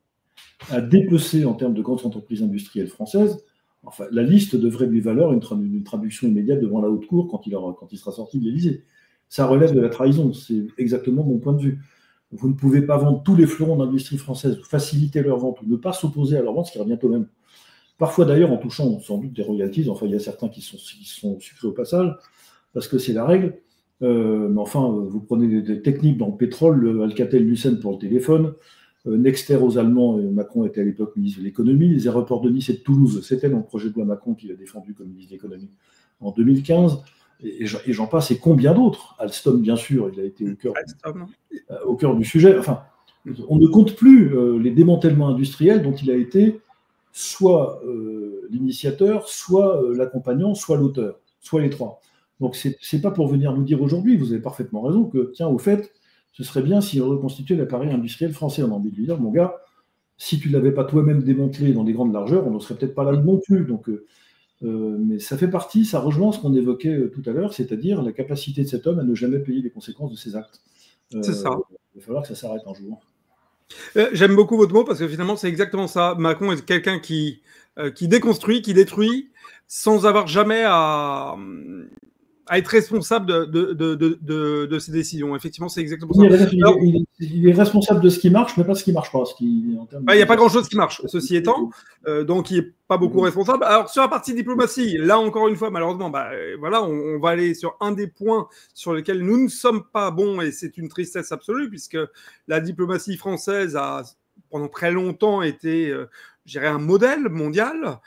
[SPEAKER 3] à dépecer en termes de grandes entreprises industrielles françaises, enfin, la liste devrait lui valoir une traduction immédiate devant la haute cour quand il sera sorti de l'Élysée. Ça relève de la trahison, c'est exactement mon point de vue. Vous ne pouvez pas vendre tous les fleurons de l'industrie française, faciliter leur vente ou ne pas s'opposer à leur vente, ce qui revient au même. Parfois d'ailleurs en touchant sans doute des royalties, enfin il y a certains qui sont sucrés au passage, parce que c'est la règle. Mais enfin, vous prenez des techniques dans le pétrole, le Alcatel-Lucent pour le téléphone, Nexter aux Allemands, Macron était à l'époque ministre de l'économie, les aéroports de Nice et de Toulouse, c'était dans le projet de loi Macron qu'il a défendu comme ministre de l'économie en 2015, et j'en passe, et combien d'autres. Alstom, bien sûr, il a été au cœur du sujet. Enfin, on ne compte plus les démantèlements industriels dont il a été soit l'initiateur, soit l'accompagnant, soit l'auteur, soit les trois. Donc c'est pas pour venir nous dire aujourd'hui, vous avez parfaitement raison, que tiens, au fait, ce serait bien si on reconstituait l'appareil industriel français. On a envie de lui dire, mon gars, si tu ne l'avais pas toi-même démantelé dans des grandes largeurs, on ne serait peut-être pas là non plus. Donc, mais ça fait partie, ça rejoint ce qu'on évoquait tout à l'heure, c'est-à-dire la capacité de cet homme à ne jamais payer les conséquences de ses actes.
[SPEAKER 1] C'est ça.
[SPEAKER 3] Il va falloir que ça s'arrête un jour.
[SPEAKER 1] J'aime beaucoup votre mot parce que finalement, c'est exactement ça. Macron est quelqu'un qui déconstruit, qui détruit, sans avoir jamais à être responsable de ses décisions. Effectivement, c'est exactement ça.
[SPEAKER 3] Il est responsable de ce qui marche, mais pas de ce qui ne marche pas. Il
[SPEAKER 1] n'y a pas grand-chose qui marche, ceci étant. Donc, il n'est pas beaucoup responsable. Alors, sur la partie diplomatie, là, encore une fois, malheureusement, voilà, on va aller sur un des points sur lesquels nous ne sommes pas bons, et c'est une tristesse absolue, puisque la diplomatie française a, pendant très longtemps, été, je dirais, un modèle mondial.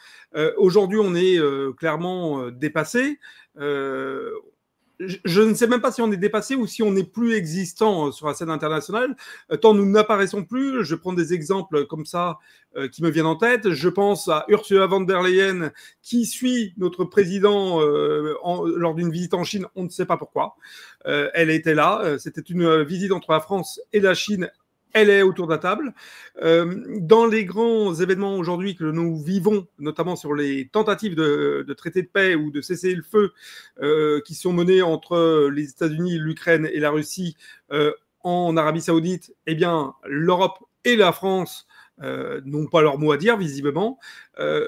[SPEAKER 1] Aujourd'hui, on est clairement dépassé. Je ne sais même pas si on est dépassé ou si on n'est plus existant sur la scène internationale, tant nous n'apparaissons plus. Je prends des exemples comme ça qui me viennent en tête. Je pense à Ursula von der Leyen qui suit notre président lors d'une visite en Chine, on ne sait pas pourquoi. Elle était là, c'était une visite entre la France et la Chine. Elle est autour de la table. Dans les grands événements aujourd'hui que nous vivons, notamment sur les tentatives de traité de paix ou de cessez-le-feu qui sont menées entre les États-Unis, l'Ukraine et la Russie en Arabie Saoudite, eh bien, l'Europe et la France n'ont pas leur mot à dire, visiblement.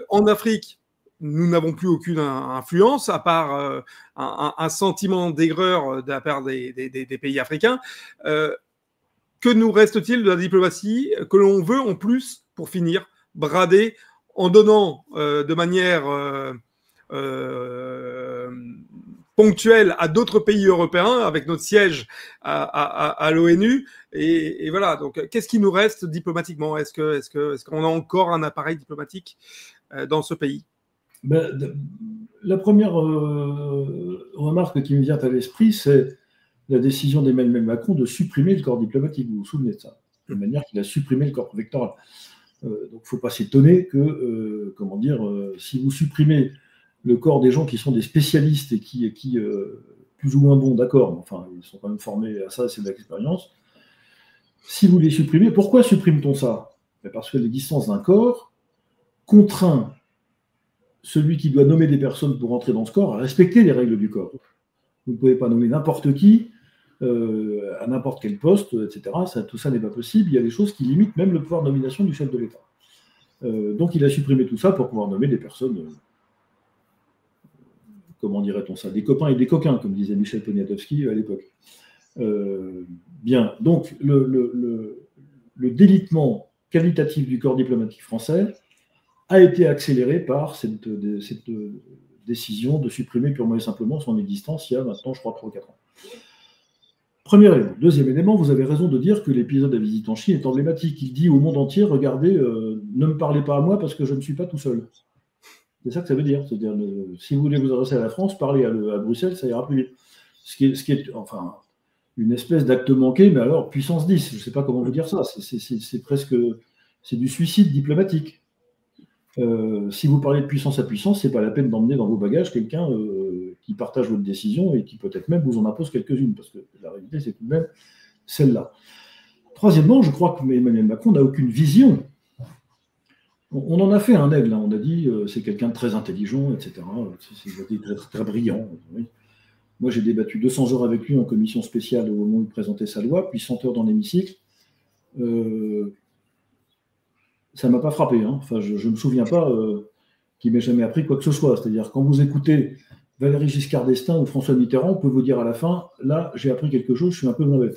[SPEAKER 1] En Afrique, nous n'avons plus aucune influence, à part un sentiment d'aigreur de la part des pays africains. Que nous reste-t-il de la diplomatie que l'on veut en plus, pour finir, brader en donnant de manière ponctuelle à d'autres pays européens avec notre siège à l'ONU et voilà. Donc, qu'est-ce qui nous reste diplomatiquement ? Est-ce qu'on a encore un appareil diplomatique dans ce pays ?
[SPEAKER 3] La première remarque qui me vient à l'esprit, c'est la décision d'Emmanuel Macron de supprimer le corps diplomatique. Vous vous souvenez de ça ? De manière qu'il a supprimé le corps préfectoral. Donc, il ne faut pas s'étonner que, si vous supprimez le corps des gens qui sont des spécialistes et qui plus ou moins bons, d'accord, enfin, ils sont quand même formés à ça, c'est de l'expérience. Si vous les supprimez, pourquoi supprime-t-on ça ? Parce que l'existence d'un corps contraint celui qui doit nommer des personnes pour entrer dans ce corps à respecter les règles du corps. Vous ne pouvez pas nommer n'importe qui à n'importe quel poste, etc. Tout ça n'est pas possible. Il y a des choses qui limitent même le pouvoir de nomination du chef de l'État. Donc il a supprimé tout ça pour pouvoir nommer des personnes, comment dirait-on ça, des copains et des coquins, comme disait Michel Poniatowski à l'époque. Bien, donc le délitement qualitatif du corps diplomatique français a été accéléré par cette décision de supprimer purement et simplement son existence il y a maintenant, je crois, 3 ou 4 ans. Premier élément. Deuxième élément, vous avez raison de dire que l'épisode de la visite en Chine est emblématique. Il dit au monde entier, regardez, ne me parlez pas à moi parce que je ne suis pas tout seul. C'est ça que ça veut dire. C'est-à-dire, si vous voulez vous adresser à la France, parlez à Bruxelles, ça ira plus vite. Ce qui est enfin, une espèce d'acte manqué, mais alors puissance 10. Je ne sais pas comment vous dire ça. C'est presque... C'est du suicide diplomatique. Si vous parlez de puissance à puissance, ce n'est pas la peine d'emmener dans vos bagages quelqu'un qui partage votre décision et qui peut-être même vous en impose quelques-unes, parce que la réalité, c'est tout de même celle-là. Troisièmement, je crois que Emmanuel Macron n'a aucune vision. On en a fait un aigle, hein. On a dit c'est quelqu'un de très intelligent, etc. C'est très, très brillant. Oui. Moi, j'ai débattu 200 heures avec lui en commission spéciale au moment où il présentait sa loi, puis 100 heures dans l'hémicycle. Ça ne m'a pas frappé. Hein. Enfin, je ne me souviens pas qu'il m'ait jamais appris quoi que ce soit. C'est-à-dire, quand vous écoutez Valéry Giscard d'Estaing ou François Mitterrand, on peut vous dire à la fin, là, j'ai appris quelque chose, je suis un peu mauvais.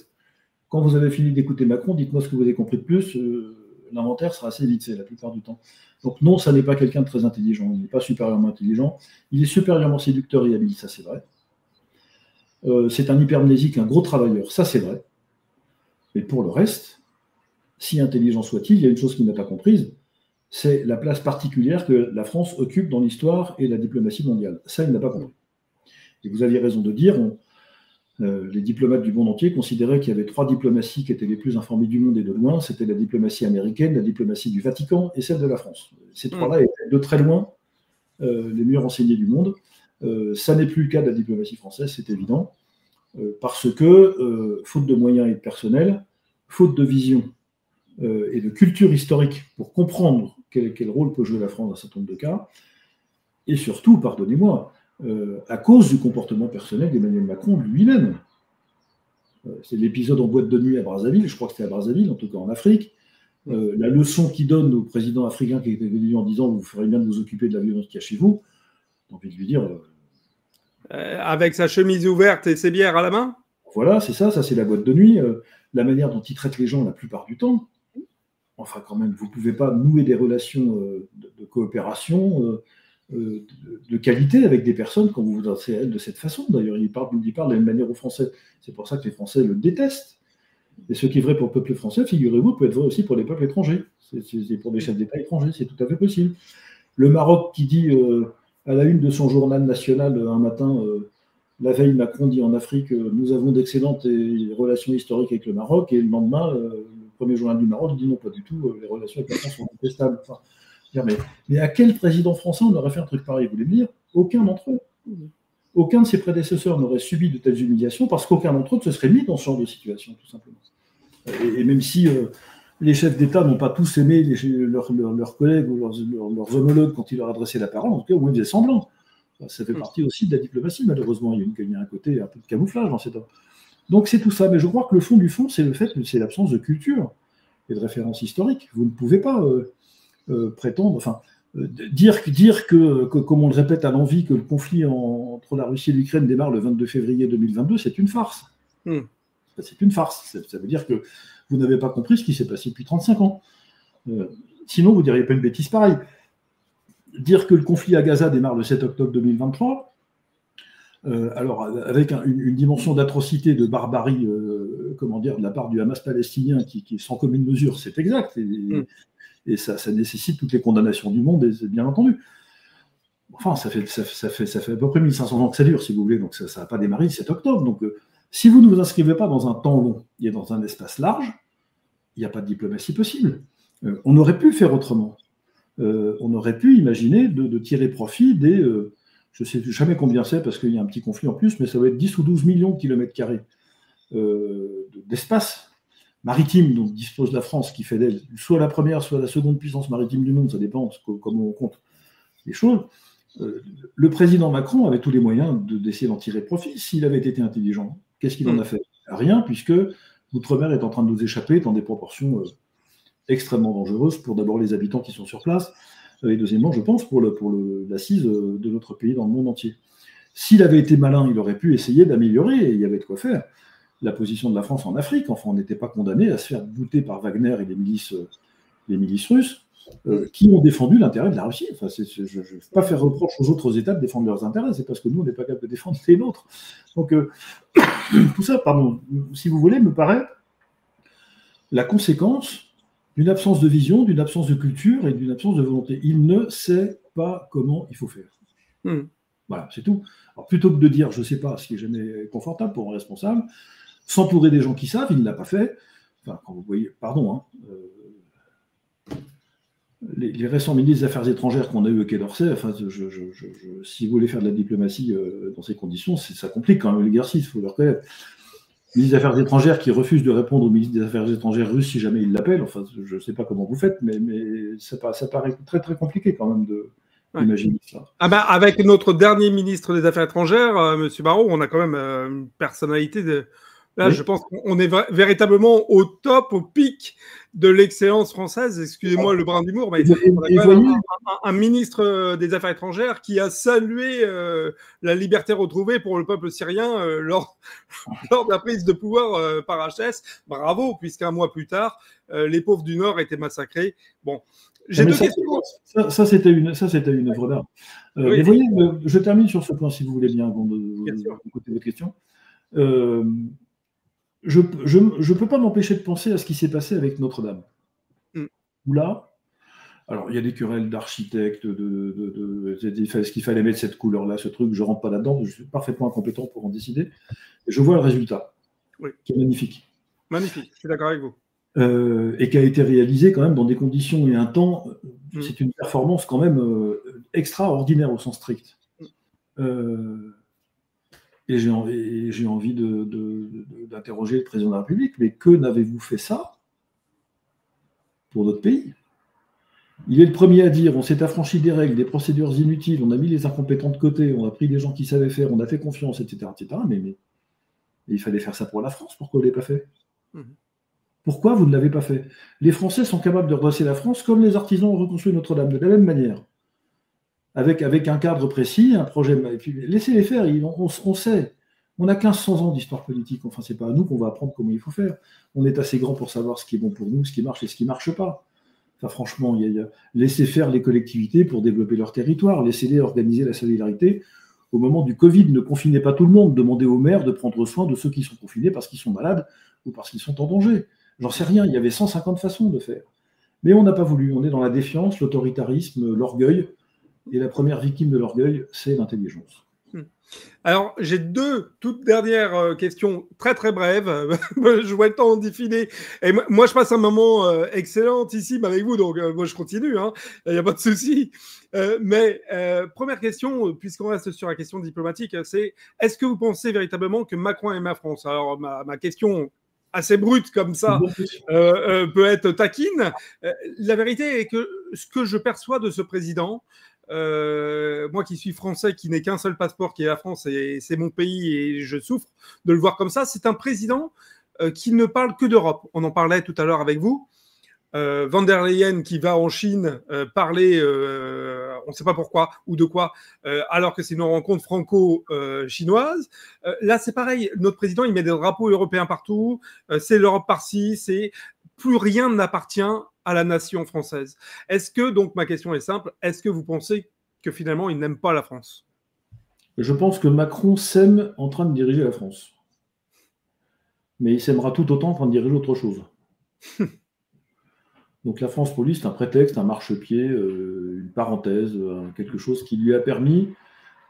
[SPEAKER 3] Quand vous avez fini d'écouter Macron, dites-moi ce que vous avez compris de plus. L'inventaire sera assez vite fait la plupart du temps. Donc non, ça n'est pas quelqu'un de très intelligent. Il n'est pas supérieurement intelligent. Il est supérieurement séducteur et habile, ça c'est vrai. C'est un hypermnésique, un gros travailleur, ça c'est vrai. Mais pour le reste, si intelligent soit-il, il y a une chose qu'il n'a pas comprise, c'est la place particulière que la France occupe dans l'histoire et la diplomatie mondiale. Ça, il n'a pas compris. Et vous aviez raison de dire, les diplomates du monde entier considéraient qu'il y avait 3 diplomaties qui étaient les plus informées du monde et de loin. C'était la diplomatie américaine, la diplomatie du Vatican et celle de la France. Ces 3-là étaient de très loin les mieux renseignés du monde. Ça n'est plus le cas de la diplomatie française, c'est évident, parce que, faute de moyens et de personnel, faute de vision et de culture historique pour comprendre quel rôle peut jouer la France dans un certain nombre de cas, et surtout, pardonnez-moi, à cause du comportement personnel d'Emmanuel Macron lui-même. C'est l'épisode en boîte de nuit à Brazzaville, je crois que c'était à Brazzaville, en tout cas en Afrique. La leçon qu'il donne au président africain qui était venu en disant « vous ferez bien de vous occuper de la violence qu'il y a chez vous », j'ai envie de lui dire…
[SPEAKER 1] avec sa chemise ouverte et ses bières à la main.
[SPEAKER 3] Voilà, c'est ça c'est la boîte de nuit. La manière dont il traite les gens la plupart du temps. Enfin, quand même, vous ne pouvez pas nouer des relations de coopération de qualité avec des personnes quand vous vous adressez à elles de cette façon. D'ailleurs, il parle de la même manière aux Français. C'est pour ça que les Français le détestent. Et ce qui est vrai pour le peuple français, figurez-vous, peut être vrai aussi pour les peuples étrangers. C'est pour des chefs d'État étrangers, c'est tout à fait possible. Le Maroc qui dit à la une de son journal national un matin, la veille, Macron dit en Afrique, nous avons d'excellentes relations historiques avec le Maroc, et le lendemain, le premier journal du Maroc dit non, pas du tout, les relations avec la France sont contestables. Enfin, mais à quel président français on aurait fait un truc pareil, vous voulez me dire? Aucun d'entre eux. Aucun de ses prédécesseurs n'aurait subi de telles humiliations parce qu'aucun d'entre eux ne se serait mis dans ce genre de situation, tout simplement. Et même si les chefs d'État n'ont pas tous aimé leurs collègues ou leurs homologues quand ils leur adressaient la parole, en tout cas, au moins ils faisaient semblant. Ça fait partie aussi de la diplomatie, malheureusement. Il y a un côté un peu de camouflage dans cet homme. Donc c'est tout ça. Mais je crois que le fond du fond, c'est le fait que c'est l'absence de culture et de référence historique. Vous ne pouvez pas prétendre, enfin, dire que, comme on le répète à l'envi, que le conflit entre la Russie et l'Ukraine démarre le 22 février 2022, c'est une farce. C'est une farce. Ça veut dire que vous n'avez pas compris ce qui s'est passé depuis 35 ans. Sinon, vous ne diriez pas une bêtise pareille. Dire que le conflit à Gaza démarre le 7 octobre 2023, alors avec une dimension d'atrocité, de barbarie, de la part du Hamas palestinien qui est sans commune mesure, c'est exact. Et ça nécessite toutes les condamnations du monde, et bien entendu. Enfin, ça fait à peu près 1500 ans que ça dure, si vous voulez, donc ça n'a pas démarré le 7 octobre. Donc, si vous ne vous inscrivez pas dans un temps long et dans un espace large, il n'y a pas de diplomatie possible. On aurait pu faire autrement. On aurait pu imaginer de tirer profit des… je ne sais jamais combien c'est, parce qu'il y a un petit conflit en plus, mais ça va être 10 ou 12 millions de kilomètres carrés d'espace maritime dont dispose la France, qui fait d'elle soit la première, soit la seconde puissance maritime du monde, ça dépend comment on compte les choses. Le président Macron avait tous les moyens d'essayer d'en tirer profit. S'il avait été intelligent, qu'est-ce qu'il en a fait? Rien, puisque l'outre-mer est en train de nous échapper dans des proportions extrêmement dangereuses pour d'abord les habitants qui sont sur place, et deuxièmement, je pense, pour l'assise de notre pays dans le monde entier. S'il avait été malin, il aurait pu essayer d'améliorer, et il y avait de quoi faire, la position de la France en Afrique. Enfin, on n'était pas condamné à se faire bouter par Wagner et les milices russes qui ont défendu l'intérêt de la Russie. Enfin, je ne veux pas faire reproche aux autres États de défendre leurs intérêts, c'est parce que nous, on n'est pas capable de défendre les nôtres. Donc, tout ça, pardon, si vous voulez, me paraît la conséquence d'une absence de vision, d'une absence de culture et d'une absence de volonté. Il ne sait pas comment il faut faire. Voilà, c'est tout. Alors, plutôt que de dire je ne sais pas, ce qui n'est jamais confortable pour un responsable, s'entourer des gens qui savent, il ne l'a pas fait. Enfin, quand vous voyez, pardon, les récents ministres des Affaires étrangères qu'on a eu au Quai d'Orsay, enfin, si vous voulez faire de la diplomatie dans ces conditions, ça complique quand même l'exercice, il faut le reconnaître. Le ministre des Affaires étrangères qui refuse de répondre au ministre des Affaires étrangères russe si jamais il l'appelle, enfin, je ne sais pas comment vous faites, mais ça paraît très très compliqué quand même d'imaginer ça.
[SPEAKER 1] Ah ben, avec notre dernier ministre des Affaires étrangères, M. Barrot, on a quand même une personnalité de… Là, oui. Je pense qu'on est véritablement au top, au pic de l'excellence française. Excusez-moi le brin d'humour, mais on a quand même un ministre des Affaires étrangères qui a salué la liberté retrouvée pour le peuple syrien lors de la prise de pouvoir par HS. Bravo, puisqu'un mois plus tard, les pauvres du Nord étaient massacrés. Bon, j'ai deux questions.
[SPEAKER 3] Ça, c'était une œuvre d'art. Oui. Mais voyez, je termine sur ce point, si vous voulez bien, avant d'écouter votre question. je ne peux pas m'empêcher de penser à ce qui s'est passé avec Notre-Dame. Où là, alors il y a des querelles d'architectes, est-ce qu'il fallait mettre cette couleur-là, ce truc, je ne rentre pas là-dedans, je suis parfaitement incompétent pour en décider. Et je vois le résultat, qui est magnifique.
[SPEAKER 1] Magnifique, je suis d'accord avec vous.
[SPEAKER 3] Et qui a été réalisé quand même dans des conditions et un temps, c'est une performance quand même extraordinaire au sens strict. Et j'ai envie d'interroger le président de la République, mais que n'avez-vous fait ça pour notre pays? Il est le premier à dire, on s'est affranchi des règles, des procédures inutiles, on a mis les incompétents de côté, on a pris des gens qui savaient faire, on a fait confiance, etc. Mais il fallait faire ça pour la France, pourquoi vous ne l'avez pas fait? Pourquoi vous ne l'avez pas fait? Les Français sont capables de redresser la France comme les artisans ont reconstruit Notre-Dame, de la même manière. Avec un cadre précis, un projet. Et puis laissez-les faire, on sait. On a 1500 ans d'histoire politique, enfin, c'est pas à nous qu'on va apprendre comment il faut faire. On est assez grand pour savoir ce qui est bon pour nous, ce qui marche et ce qui ne marche pas. Enfin, franchement, laissez faire les collectivités pour développer leur territoire, laissez-les organiser la solidarité. Au moment du Covid, ne confinez pas tout le monde, demandez aux maires de prendre soin de ceux qui sont confinés parce qu'ils sont malades ou parce qu'ils sont en danger. J'en sais rien, il y avait 150 façons de faire. Mais on n'a pas voulu, on est dans la défiance, l'autoritarisme, l'orgueil. Et la première victime de l'orgueil, c'est l'intelligence.
[SPEAKER 1] Alors, j'ai deux toutes dernières questions très très brèves. Je vois le temps d'y filer. Et moi, je passe un moment excellent ici avec vous, donc moi je continue, il n'y a pas de souci. Mais première question, puisqu'on reste sur la question diplomatique, c'est est-ce que vous pensez véritablement que Macron aime la France? Alors, ma question assez brute comme ça peut être taquine. La vérité est que ce que je perçois de ce président, moi qui suis français, qui n'ai qu'un seul passeport qui est la France et c'est mon pays et je souffre de le voir comme ça, c'est un président qui ne parle que d'Europe. On en parlait tout à l'heure avec vous. Van der Leyen qui va en Chine parler, on ne sait pas pourquoi ou de quoi, alors que c'est une rencontre franco-chinoise. Là, c'est pareil. Notre président, il met des drapeaux européens partout. C'est l'Europe par-ci. Plus rien n'appartient à la nation française. Est-ce que, donc ma question est simple, est-ce que vous pensez que finalement il n'aime pas la France?
[SPEAKER 3] Je pense que Macron s'aime en train de diriger la France. Mais il s'aimera tout autant en train de diriger autre chose. Donc la France pour lui, c'est un prétexte, un marchepied, une parenthèse, quelque chose qui lui a permis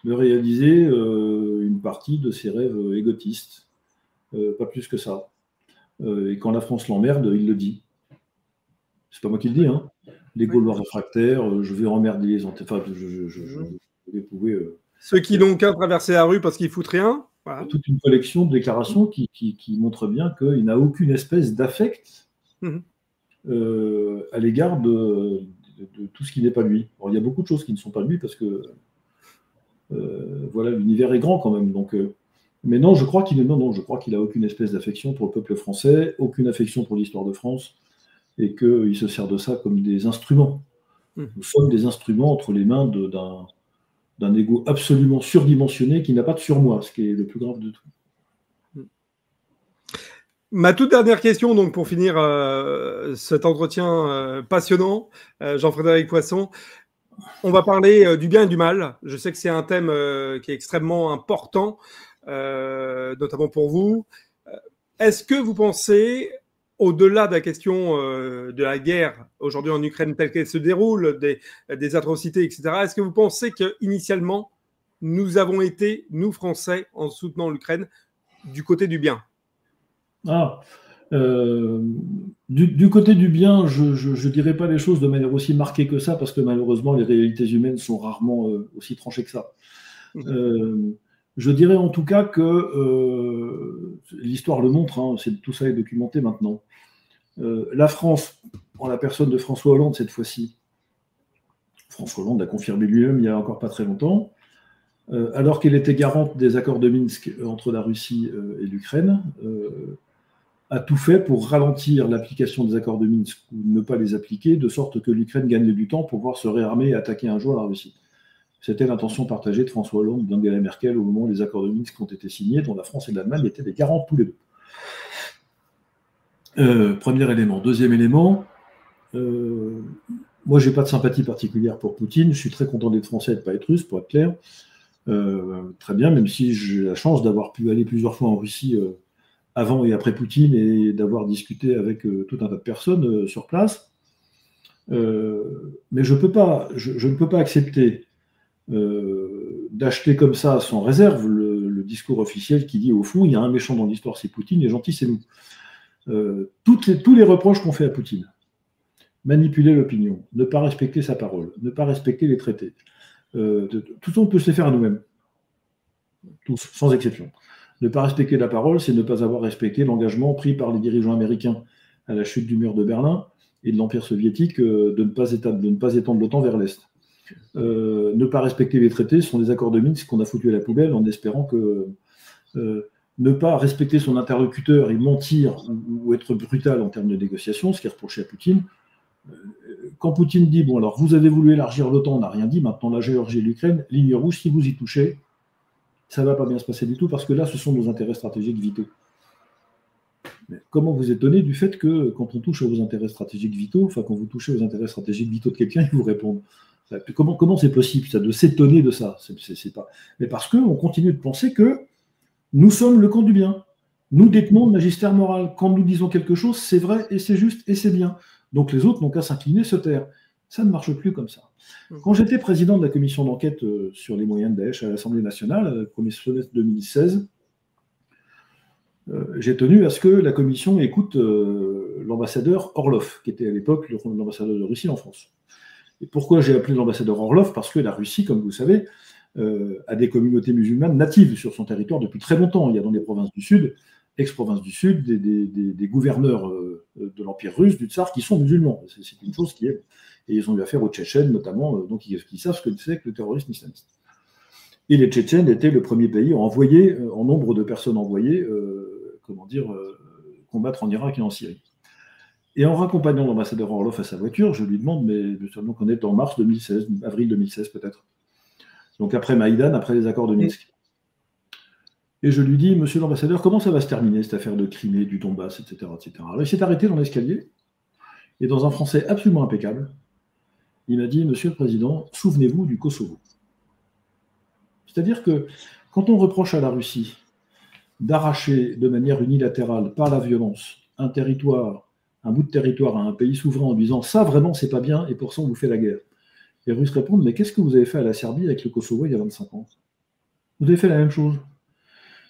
[SPEAKER 3] de réaliser une partie de ses rêves égotistes. Pas plus que ça. Et quand la France l'emmerde, il le dit. C'est pas moi qui le dis, Les Gaulois réfractaires, je vais emmerder les enfin, je vais prouver.
[SPEAKER 1] Ceux qui n'ont qu'à traverser la rue parce qu'ils foutent rien. Voilà.
[SPEAKER 3] Toute une collection de déclarations qui montrent bien qu'il n'a aucune espèce d'affect à l'égard de tout ce qui n'est pas lui. Alors, il y a beaucoup de choses qui ne sont pas lui parce que voilà, l'univers est grand quand même. Donc, mais non, je crois qu'il a aucune espèce d'affection pour le peuple français, aucune affection pour l'histoire de France. Et qu'il se sert de ça comme des instruments. Nous sommes des instruments entre les mains d'un ego absolument surdimensionné qui n'a pas de surmoi, ce qui est le plus grave de tout.
[SPEAKER 1] Ma toute dernière question, donc pour finir cet entretien passionnant, Jean-Frédéric Poisson, on va parler du bien et du mal. Je sais que c'est un thème qui est extrêmement important, notamment pour vous. Est-ce que vous pensez, au-delà de la question de la guerre aujourd'hui en Ukraine telle qu'elle se déroule, des atrocités, etc., est-ce que vous pensez qu'initialement, nous avons été, nous Français, en soutenant l'Ukraine, du côté du bien?
[SPEAKER 3] Du côté du bien, je ne dirais pas les choses de manière aussi marquée que ça, parce que malheureusement, les réalités humaines sont rarement aussi tranchées que ça. Je dirais en tout cas que l'histoire le montre, tout ça est documenté maintenant. La France, en la personne de François Hollande cette fois-ci, François Hollande l'a confirmé lui-même il n'y a encore pas très longtemps, alors qu'elle était garante des accords de Minsk entre la Russie et l'Ukraine, a tout fait pour ralentir l'application des accords de Minsk ou ne pas les appliquer, de sorte que l'Ukraine gagne du temps pour pouvoir se réarmer et attaquer un jour la Russie. C'était l'intention partagée de François Hollande et d'Angela Merkel au moment où les accords de Minsk ont été signés, dont la France et l'Allemagne étaient des garants tous les deux. Premier élément. Deuxième élément, moi je n'ai pas de sympathie particulière pour Poutine, je suis très content d'être français et de ne pas être russe, pour être clair. Très bien, même si j'ai la chance d'avoir pu aller plusieurs fois en Russie avant et après Poutine et d'avoir discuté avec tout un tas de personnes sur place. Mais je ne peux pas accepter d'acheter comme ça, sans réserve, le discours officiel qui dit, au fond, il y a un méchant dans l'histoire, c'est Poutine, et gentil, c'est nous. Tous les reproches qu'on fait à Poutine, manipuler l'opinion, ne pas respecter sa parole, ne pas respecter les traités, tout ça, on peut se les faire à nous-mêmes, tous, sans exception. Ne pas respecter la parole, c'est ne pas avoir respecté l'engagement pris par les dirigeants américains à la chute du mur de Berlin et de l'Empire soviétique de ne pas étendre l'OTAN vers l'Est. Ne pas respecter les traités, ce sont des accords de Minsk qu'on a foutus à la poubelle en espérant que ne pas respecter son interlocuteur et mentir ou être brutal en termes de négociation, ce qui est reproché à Poutine. Quand Poutine dit, bon alors vous avez voulu élargir l'OTAN, on n'a rien dit, maintenant la Géorgie et l'Ukraine, ligne rouge, si vous y touchez, ça ne va pas bien se passer du tout, parce que là, ce sont nos intérêts stratégiques vitaux. Mais comment vous étonnez du fait que quand on touche à vos intérêts stratégiques vitaux, enfin quand vous touchez aux intérêts stratégiques vitaux de quelqu'un, ils vous répondent. Comment c'est possible ça, de s'étonner de ça? C'est pas... Mais parce qu'on continue de penser que nous sommes le camp du bien. Nous détenons le magistère moral. Quand nous disons quelque chose, c'est vrai et c'est juste et c'est bien. Donc les autres n'ont qu'à s'incliner, se taire. Ça ne marche plus comme ça. Quand j'étais président de la commission d'enquête sur les moyens de Daesh à l'Assemblée nationale, le premier semestre 2016, j'ai tenu à ce que la commission écoute l'ambassadeur Orlov, qui était à l'époque l'ambassadeur de Russie en France. Et pourquoi j'ai appelé l'ambassadeur Orlov? Parce que la Russie, comme vous le savez, a des communautés musulmanes natives sur son territoire depuis très longtemps. Il y a dans les provinces du Sud, ex-provinces du Sud, des gouverneurs de l'Empire russe, du Tsar, qui sont musulmans. C'est une chose qui est... Et ils ont eu affaire aux Tchétchènes, notamment, donc ils savent ce que c'est que le terrorisme islamiste. Et les Tchétchènes étaient le premier pays en nombre de personnes envoyées, combattre en Irak et en Syrie. Et en raccompagnant l'ambassadeur Orlov à sa voiture, je lui demande, mais donc on est en mars 2016, avril 2016 peut-être. Donc après Maïdan, après les accords de Minsk. Et je lui dis, monsieur l'ambassadeur, comment ça va se terminer cette affaire de Crimée, du Donbass, etc. Alors il s'est arrêté dans l'escalier, et dans un français absolument impeccable, il m'a dit, monsieur le président, souvenez-vous du Kosovo. C'est-à-dire que quand on reproche à la Russie d'arracher de manière unilatérale, par la violence, un bout de territoire à un pays souverain en disant ça vraiment c'est pas bien et pour ça on vous fait la guerre. Les Russes répondent, mais qu'est-ce que vous avez fait à la Serbie avec le Kosovo il y a 25 ans? Vous avez fait la même chose.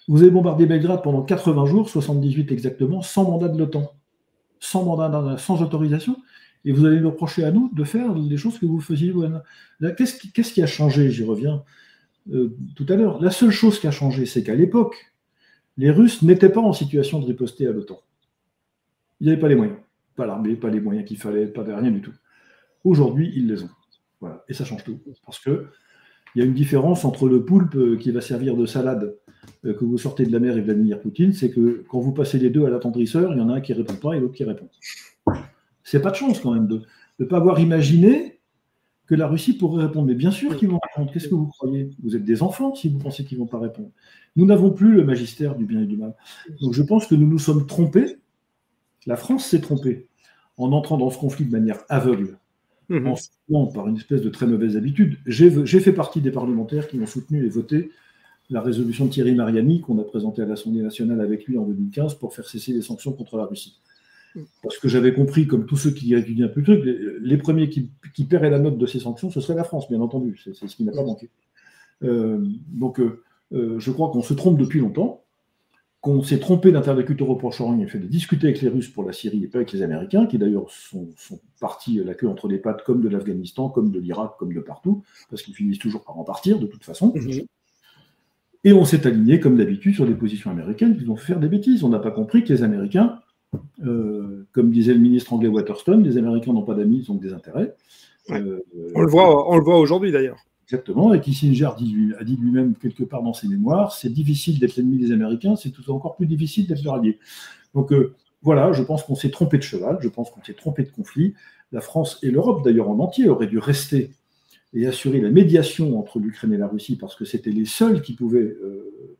[SPEAKER 3] Vous avez bombardé Belgrade pendant 80 jours, 78 exactement, sans mandat de l'OTAN, sans autorisation. Et vous allez nous reprocher à nous de faire les choses que vous faisiez. Qu'est-ce qui a changé? J'y reviens tout à l'heure. La seule chose qui a changé, c'est qu'à l'époque, les Russes n'étaient pas en situation de riposter à l'OTAN. Ils n'avaient pas les moyens. Pas l'armée, pas les moyens qu'il fallait, pas rien du tout. Aujourd'hui, ils les ont. Voilà. Et ça change tout. Parce qu'il y a une différence entre le poulpe qui va servir de salade que vous sortez de la mer et Vladimir Poutine, c'est que quand vous passez les deux à l'attendrisseur, il y en a un qui ne répond pas et l'autre qui répond. C'est pas de chance quand même de ne pas avoir imaginé que la Russie pourrait répondre. Mais bien sûr qu'ils vont répondre. Qu'est-ce que vous croyez? Vous êtes des enfants si vous pensez qu'ils ne vont pas répondre. Nous n'avons plus le magistère du bien et du mal. Donc je pense que nous nous sommes trompés. La France s'est trompée en entrant dans ce conflit de manière aveugle, en soutenant par une espèce de très mauvaise habitude. J'ai fait partie des parlementaires qui ont soutenu et voté la résolution de Thierry Mariani qu'on a présentée à l'Assemblée nationale avec lui en 2015 pour faire cesser les sanctions contre la Russie. Parce que j'avais compris, comme tous ceux qui étudient un peu le truc, les premiers qui paieraient la note de ces sanctions, ce serait la France, bien entendu. C'est ce qui n'a pas manqué. Je crois qu'on se trompe depuis longtemps, qu'on s'est trompé d'interlocuteur au Proche-Orient, il a fait de discuter avec les Russes pour la Syrie et pas avec les Américains, qui d'ailleurs sont partis la queue entre les pattes, comme de l'Afghanistan, comme de l'Irak, comme de partout, parce qu'ils finissent toujours par en partir, de toute façon. Et on s'est aligné, comme d'habitude, sur les positions américaines qui vont faire des bêtises. On n'a pas compris que les Américains, comme disait le ministre anglais Waterston, les Américains n'ont pas d'amis, ils ont que des intérêts.
[SPEAKER 1] On le voit aujourd'hui d'ailleurs.
[SPEAKER 3] Exactement, et Kissinger a dit lui-même quelque part dans ses mémoires, c'est difficile d'être l'ennemi des Américains, c'est tout encore plus difficile d'être leur allié. Donc voilà, je pense qu'on s'est trompé de cheval, je pense qu'on s'est trompé de conflit. La France et l'Europe d'ailleurs en entier auraient dû rester et assurer la médiation entre l'Ukraine et la Russie parce que c'était les seuls qui pouvaient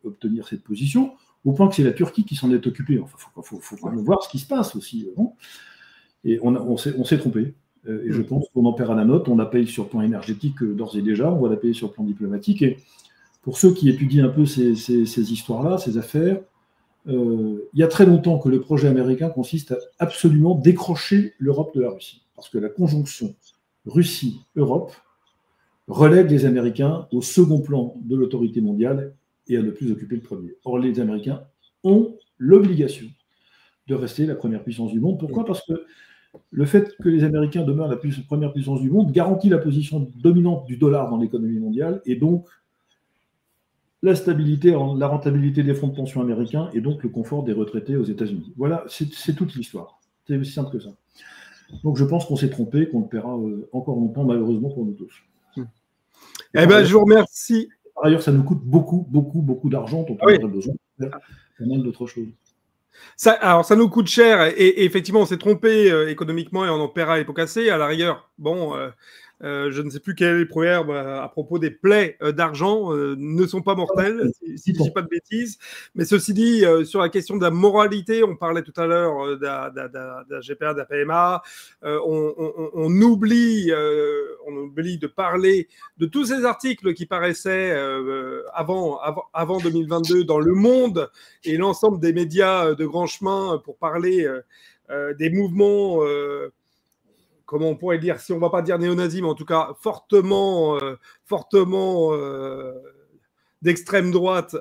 [SPEAKER 3] obtenir cette position, au point que c'est la Turquie qui s'en est occupée. Enfin, faut quand même voir ce qui se passe aussi. Et on s'est trompé. Et je pense qu'on en perd à la note. On la paye sur le plan énergétique d'ores et déjà. On va la payer sur le plan diplomatique. Et pour ceux qui étudient un peu ces histoires-là, ces affaires, il y a très longtemps que le projet américain consiste à absolument décrocher l'Europe de la Russie. Parce que la conjonction Russie-Europe relègue les Américains au second plan de l'autorité mondiale et à ne plus occuper le premier. Or, les Américains ont l'obligation de rester la première puissance du monde. Pourquoi ? Parce que le fait que les Américains demeurent la première puissance du monde garantit la position dominante du dollar dans l'économie mondiale et donc la stabilité, la rentabilité des fonds de pension américains et donc le confort des retraités aux États-Unis. Voilà, c'est toute l'histoire. C'est aussi simple que ça. Donc je pense qu'on s'est trompé, qu'on le paiera encore longtemps, malheureusement pour nous tous.
[SPEAKER 1] Eh bien, je vous remercie.
[SPEAKER 3] Par ailleurs, ça nous coûte beaucoup d'argent, donc on aurait besoin de faire pas mal d'autres choses.
[SPEAKER 1] Alors, ça nous coûte cher et effectivement, on s'est trompé économiquement et on en paiera les pots cassés. À la rigueur, bon, je ne sais plus quel est le proverbe à propos des plaies d'argent ne sont pas mortelles, si je ne dis pas de bêtises. Mais ceci dit, sur la question de la moralité, on parlait tout à l'heure de la GPA, de la PMA. On oublie de parler de tous ces articles qui paraissaient avant 2022 dans Le Monde et l'ensemble des médias de grand chemin pour parler des mouvements comment on pourrait dire, si on ne va pas dire néo-nazis, mais en tout cas fortement d'extrême droite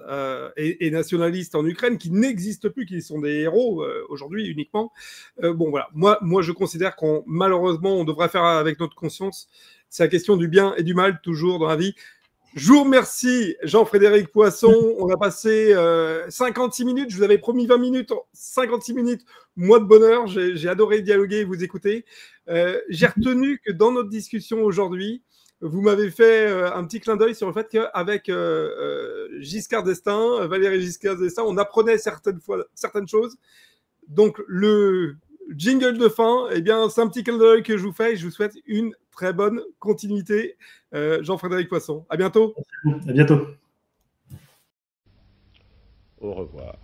[SPEAKER 1] et nationalistes en Ukraine, qui n'existent plus, qui sont des héros aujourd'hui uniquement. Bon, voilà. Moi, je considère qu'on, malheureusement, on devrait faire avec notre conscience. C'est la question du bien et du mal, toujours dans la vie. Je vous remercie, Jean-Frédéric Poisson. On a passé 56 minutes. Je vous avais promis 20 minutes, 56 minutes. Moi de bonheur. J'ai adoré dialoguer et vous écouter. J'ai retenu que dans notre discussion aujourd'hui, vous m'avez fait un petit clin d'œil sur le fait qu'avec Giscard d'Estaing, Valéry Giscard d'Estaing, on apprenait certaines choses. Donc, le jingle de fin, eh bien, c'est un petit clin d'œil que je vous fais et je vous souhaite une très bonne continuité. Jean-Frédéric Poisson. À bientôt.
[SPEAKER 3] À bientôt.
[SPEAKER 2] Au revoir.